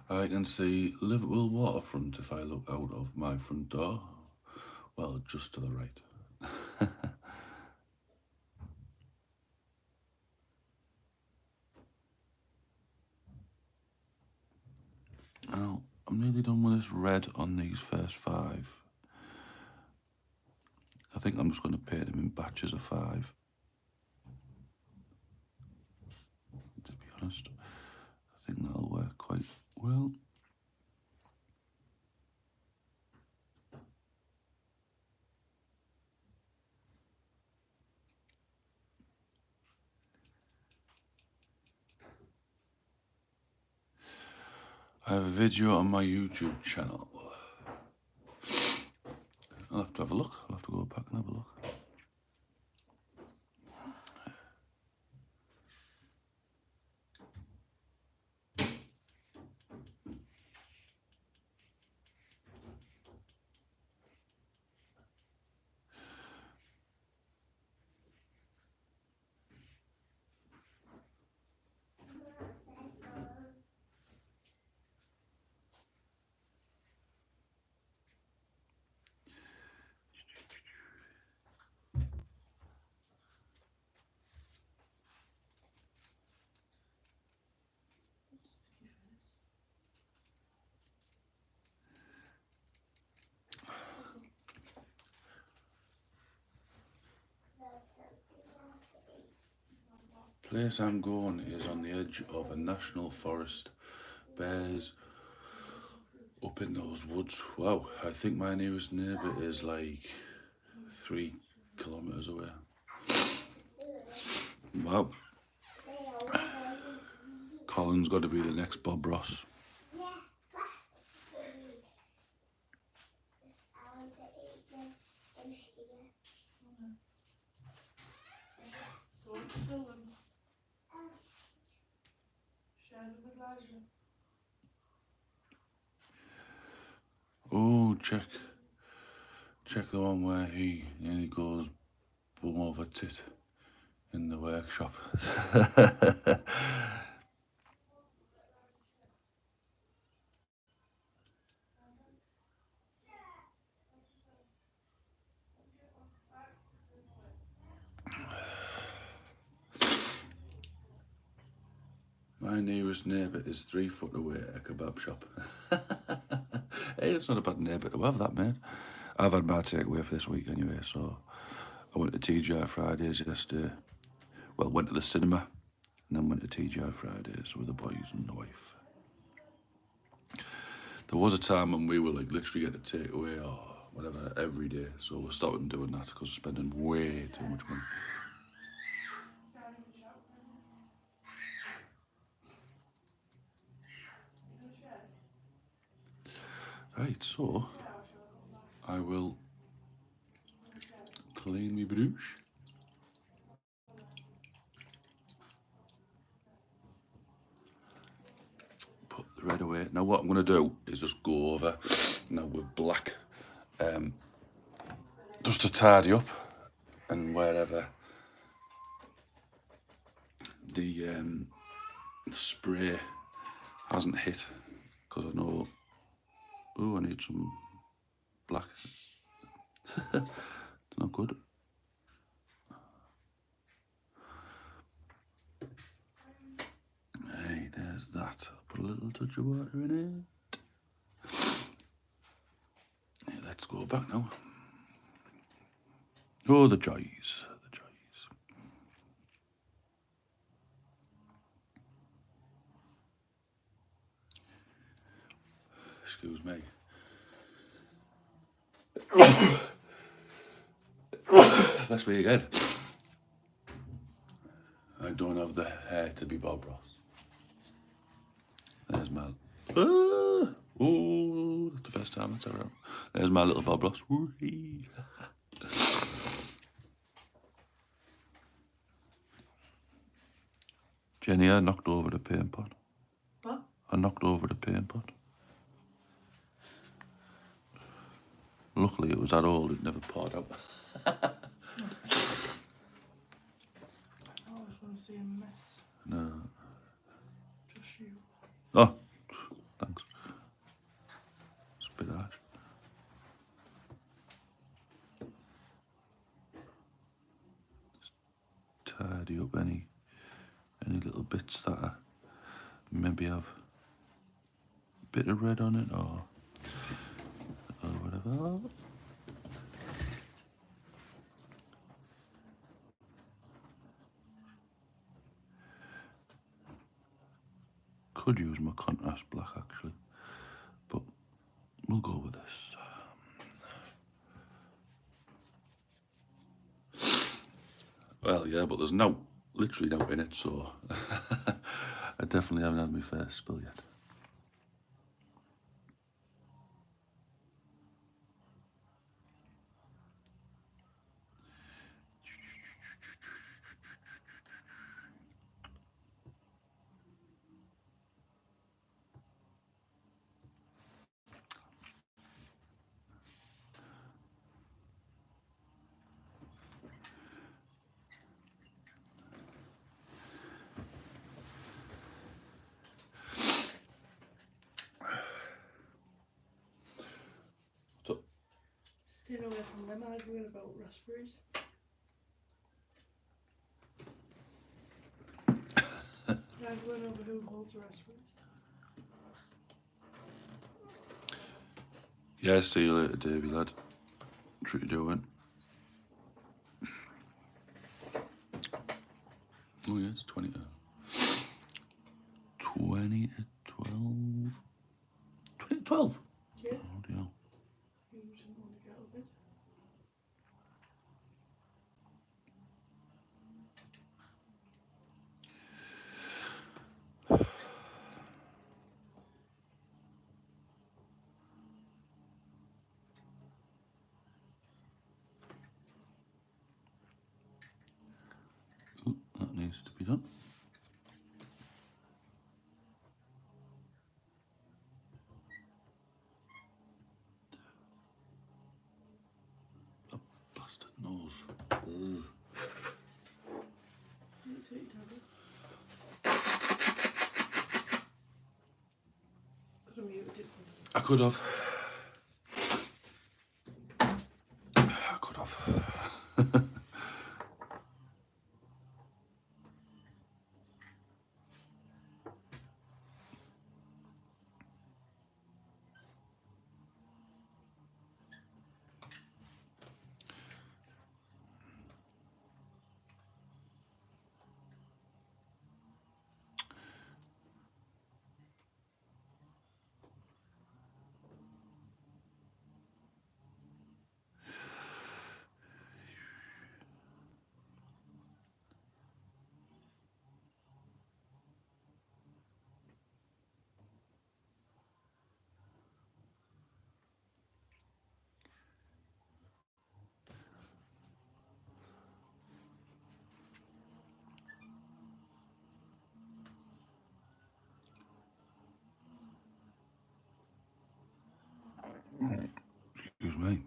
I can see Liverpool waterfront if I look out of my front door. Well, just to the right. Well, I'm nearly done with this red on these first 5. I think I'm just going to paint them in batches of 5. To be honest, I think that'll work quite well. I have a video on my YouTube channel. I'll have to have a look. I'll have to go back and have a look. Place I'm going is on the edge of a national forest. Bears up in those woods. Wow, I think my nearest neighbour is like 3 kilometres away. Wow. Colin's got to be the next Bob Ross. Don't spill them. Share them with Elijah. Oh, check the one where he nearly goes bum over tit in the workshop. My nearest neighbour is 3 foot away at a kebab shop. Hey, it's not a bad neighbour to have, that, mate. I've had my takeaway for this week anyway, so I went to TGI Fridays yesterday. Well, went to the cinema and then went to TGI Fridays with the boys and the wife. There was a time when we were like literally getting a takeaway or whatever every day, so we're stopping doing that because we're spending way too much money. Right, so I will clean my brush. Put the red away. Now what I'm going to do is just go over now with black, just to tidy up and wherever the spray hasn't hit, because I know, oh, I need some black. It's not good. Hey, there's that. I'll put a little touch of water in it. Hey, let's go back now. Oh, the joys, the joys. Excuse me. That's me again. I don't have the hair to be Bob Ross. There's my... Oh, that's the first time that's ever happened. There's my little Bob Ross. Woo-hee. Jenny, I knocked over the paint pot. What? I knocked over the paint pot. Luckily, it was that old, it never poured out. I always want to see a mess. No. Just you. Oh, thanks. It's a bit harsh. Just tidy up any little bits that I maybe have a bit of red on it or whatever. Could use my contrast black actually, but we'll go with this. Well, yeah, but there's literally no in it, so I definitely haven't had my first spill yet. Staying away from them arguing about raspberries. Arguing over who holds the raspberries. Yeah, see you later, Davey lad. What you doing? Oh yeah, it's 20 to 20 to 12. 20 to 12. Yeah. Oh dear. You didn't want to get out of bed. Ooh, that needs to be done. The bastard nose. Ugh. You need to take tablets. Could have muted it. I could have. I could have. Excuse me.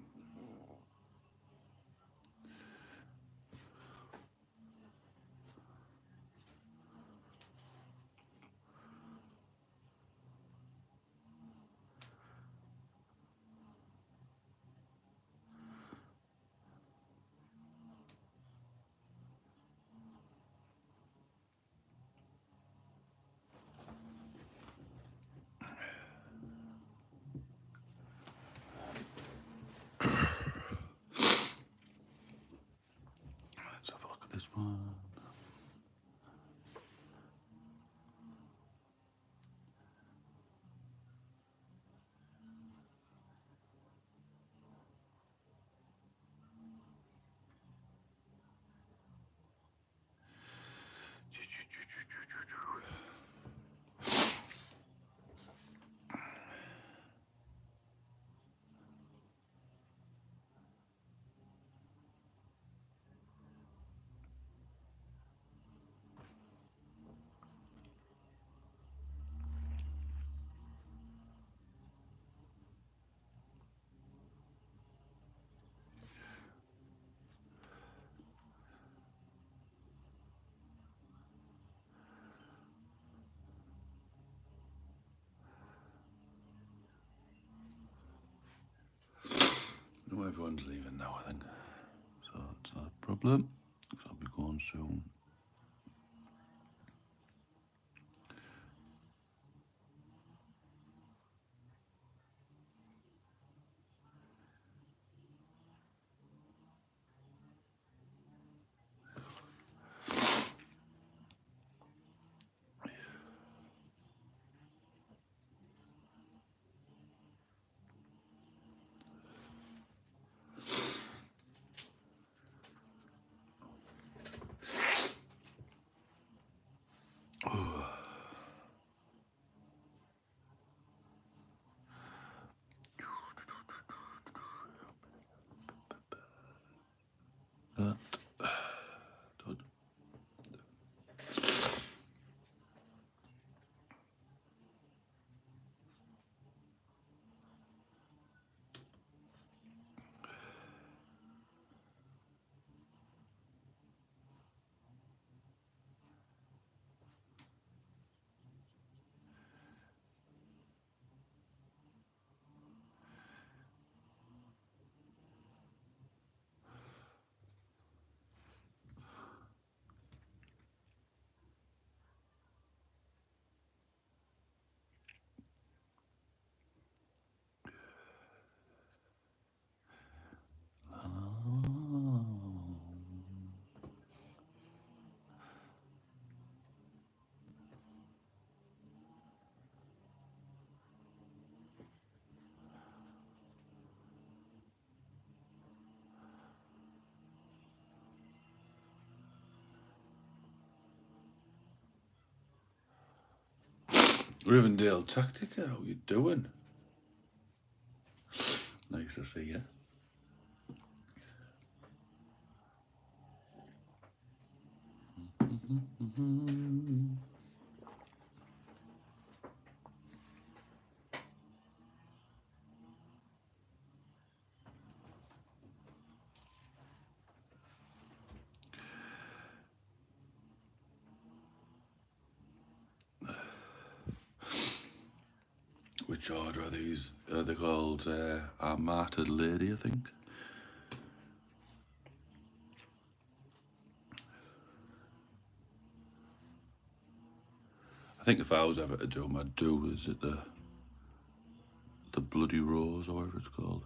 Let's have a look at this one. No, everyone's leaving now, I think. So it's not a problem, because I'll be going soon. Rivendell Tactica, how you doing? Nice to see you. Which order are these? Are they called Our Martyred Lady, I think? I think if I was ever to do them, I'd do, is it the Bloody Rose or whatever it's called?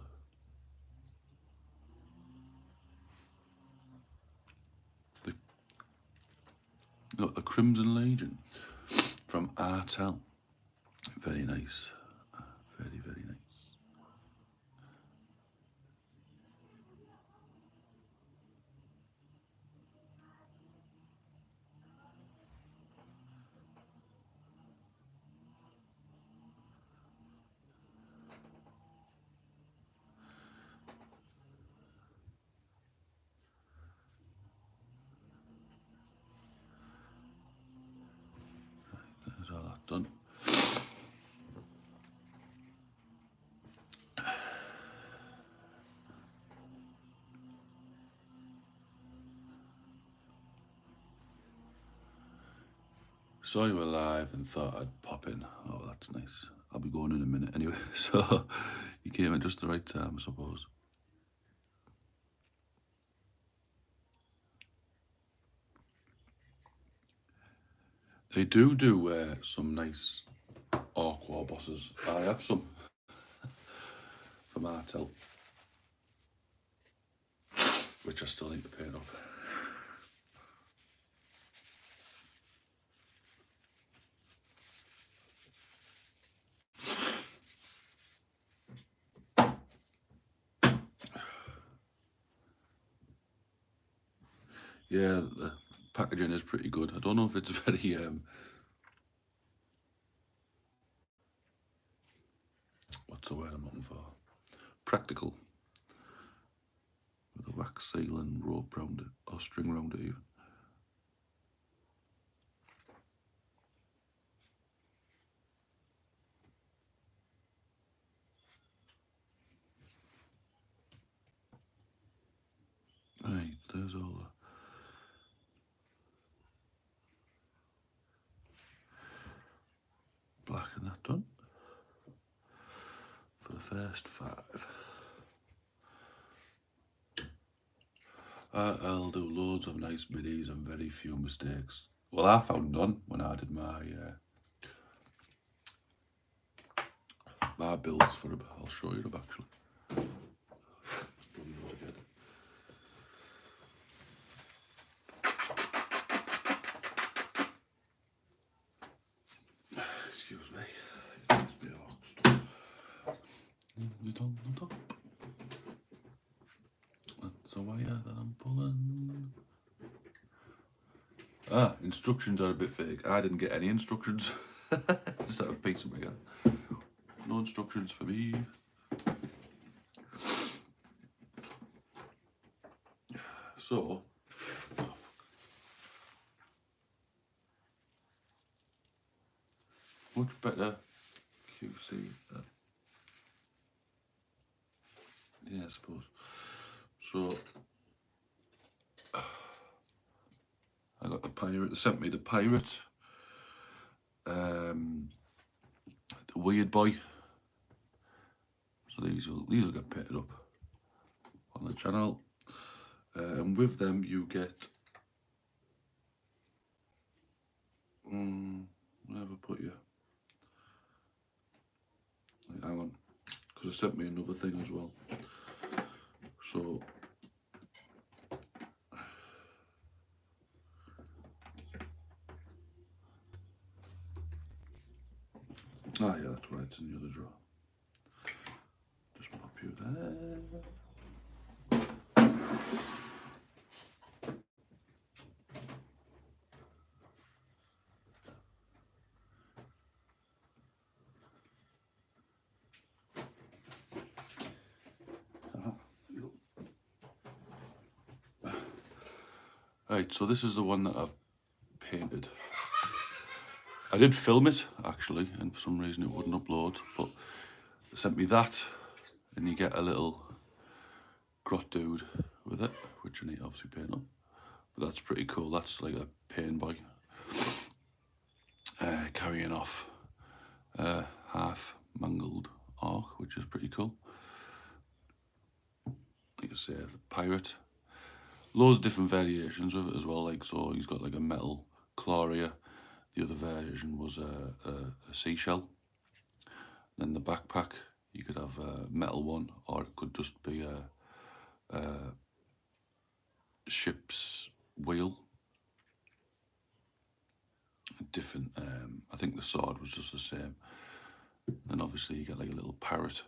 The Crimson Legion from Artel. Very nice. Very, very nice. There's all that done. Saw you were live and thought I'd pop in. Oh, that's nice. I'll be going in a minute anyway. So you came at just the right time, I suppose. They do some nice Orc War bosses. I have some from Artel, which I still need to paint up. Yeah, the packaging is pretty good. I don't know if it's very what's the word I'm looking for? Practical. With a wax seal and rope round it, or string round it even. Right, there's all the black and that done. For the first 5. I'll do loads of nice middies and very few mistakes. Well, I found none when I did my my builds for it. I'll show you them actually. Excuse me. It must be orc stuff. Is it on the top? That's a wire that I'm pulling. Ah, instructions are a bit fake. I didn't get any instructions. Just had a piece of together. No instructions for me. So, much better QC. Yeah, I suppose. So, I got the pirate. They sent me the pirate, the weird boy. So these will get painted up on the channel, and with them you get. Where have I put you? Hang on, because they sent me another thing as well. So. Ah, yeah, that's why it's in the other drawer. Just pop you there. Right, so this is the one that I've painted. I did film it, actually, and for some reason it wouldn't upload, but they sent me that, and you get a little grot dude with it, which I need to obviously paint up. But that's pretty cool. That's like a pain boy carrying off a half mangled orc, which is pretty cool. Like I say, the pirate. Loads of different variations of it as well. Like, so he's got like a metal claw here. The other version was a seashell. Then the backpack, you could have a metal one, or it could just be a ship's wheel. Different. I think the sword was just the same. And obviously you get like a little parrot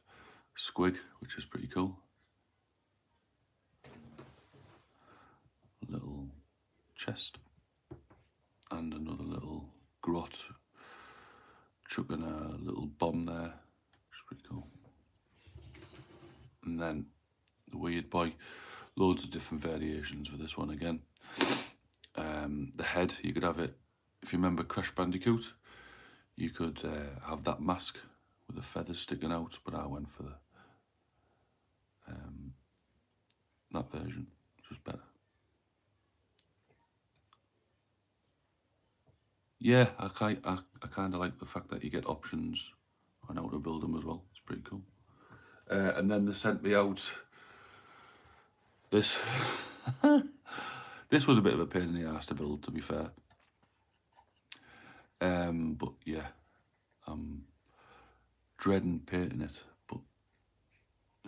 squig, which is pretty cool. A little chest. And another little grot chucking a little bomb there, which is pretty cool. And then the weird boy, loads of different variations for this one again. The head, you could have it, if you remember Crash Bandicoot, you could have that mask with the feathers sticking out, but I went for that version, which was better. Yeah, I kind of like the fact that you get options on how to build them as well. It's pretty cool. And then they sent me out this. This was a bit of a pain in the ass to build, to be fair. But yeah, I'm dreading painting it, but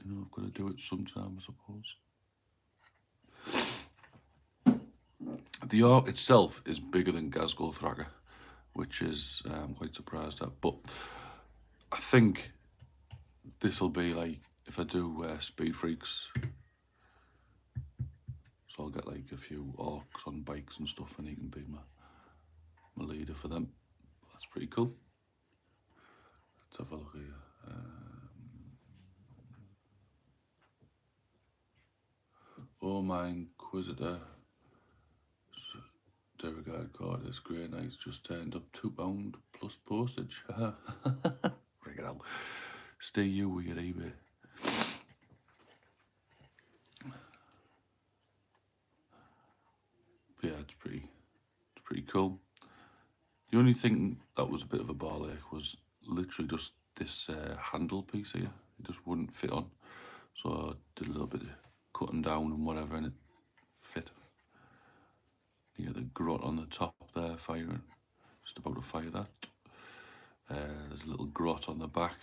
you know, I've got to do it sometime, I suppose. The orc itself is bigger than Ghazghkull Thragger, which is I'm quite surprised at. But I think this will be like if I do Speed Freaks. So I'll get like a few orcs on bikes and stuff, and he can be my leader for them. That's pretty cool. Let's have a look here. Oh, my Inquisitor. Derogard Cordis Grey Knights just turned up £2 plus postage. Bring it out. Stay you with your eBay. But yeah, it's pretty cool. The only thing that was a bit of a ball ache was literally just this handle piece here. It just wouldn't fit on. So I did a little bit of cutting down and whatever, and it fit. You get the grot on the top there firing. Just about to fire that. There's a little grot on the back.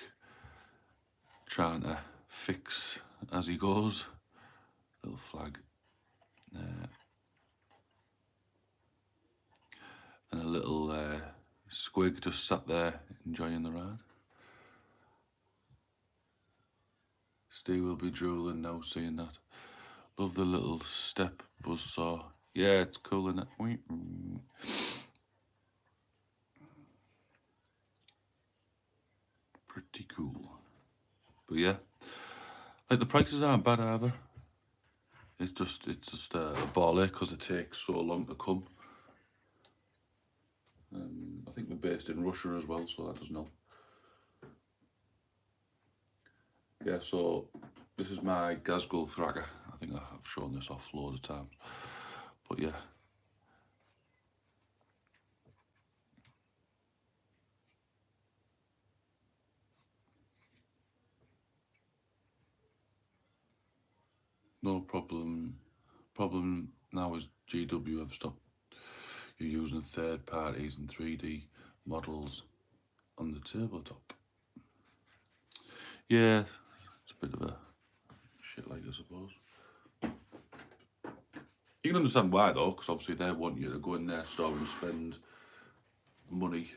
Trying to fix as he goes. Little flag. And a little squig just sat there enjoying the ride. Steve will be drooling now seeing that. Love the little step buzzsaw. Yeah, it's cool, isn't it? Pretty cool. But yeah, like the prices aren't bad either. It's just a ball ache because it takes so long to come. I think they're based in Russia as well, so that doesn't help. Yeah, so this is my Ghazghkull Thragger. I think I've shown this off loads of times. But yeah. No problem. Problem now is GW have stopped. You're using third parties and 3D models on the tabletop. Yeah, it's a bit of a shit like I suppose. You can understand why though, because obviously they want you to go in their store and spend money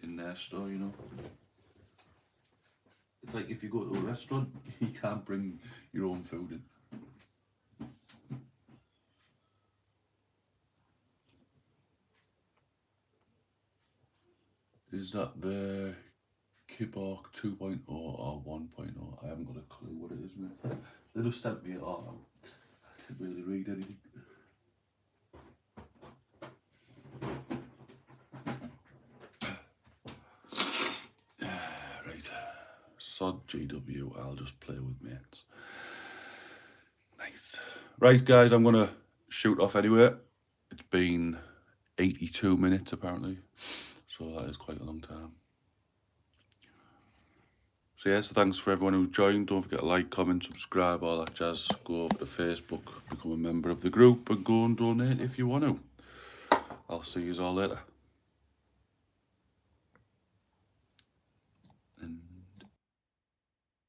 in their store, you know. It's like if you go to a restaurant, you can't bring your own food in. Is that the Kiborg 2.0 or 1.0? I haven't got a clue what it is, mate. They just sent me it all. I didn't really read anything. But yeah, it's pretty cool. But yeah, like the prices aren't bad either. It's just a ball ache because it takes so long to come. So I did a little bit of cutting down and whatever, and it fit. You get the grot on the top there firing. Just about to fire that. Sod GW, I'll just play with mates. Nice. Right, guys, I'm going to shoot off anyway. It's been 82 minutes, apparently. So that is quite a long time. So yeah, so thanks for everyone who joined. Don't forget to like, comment, subscribe, all that jazz. Go over to Facebook, become a member of the group, and go and donate if you want to. I'll see you all later.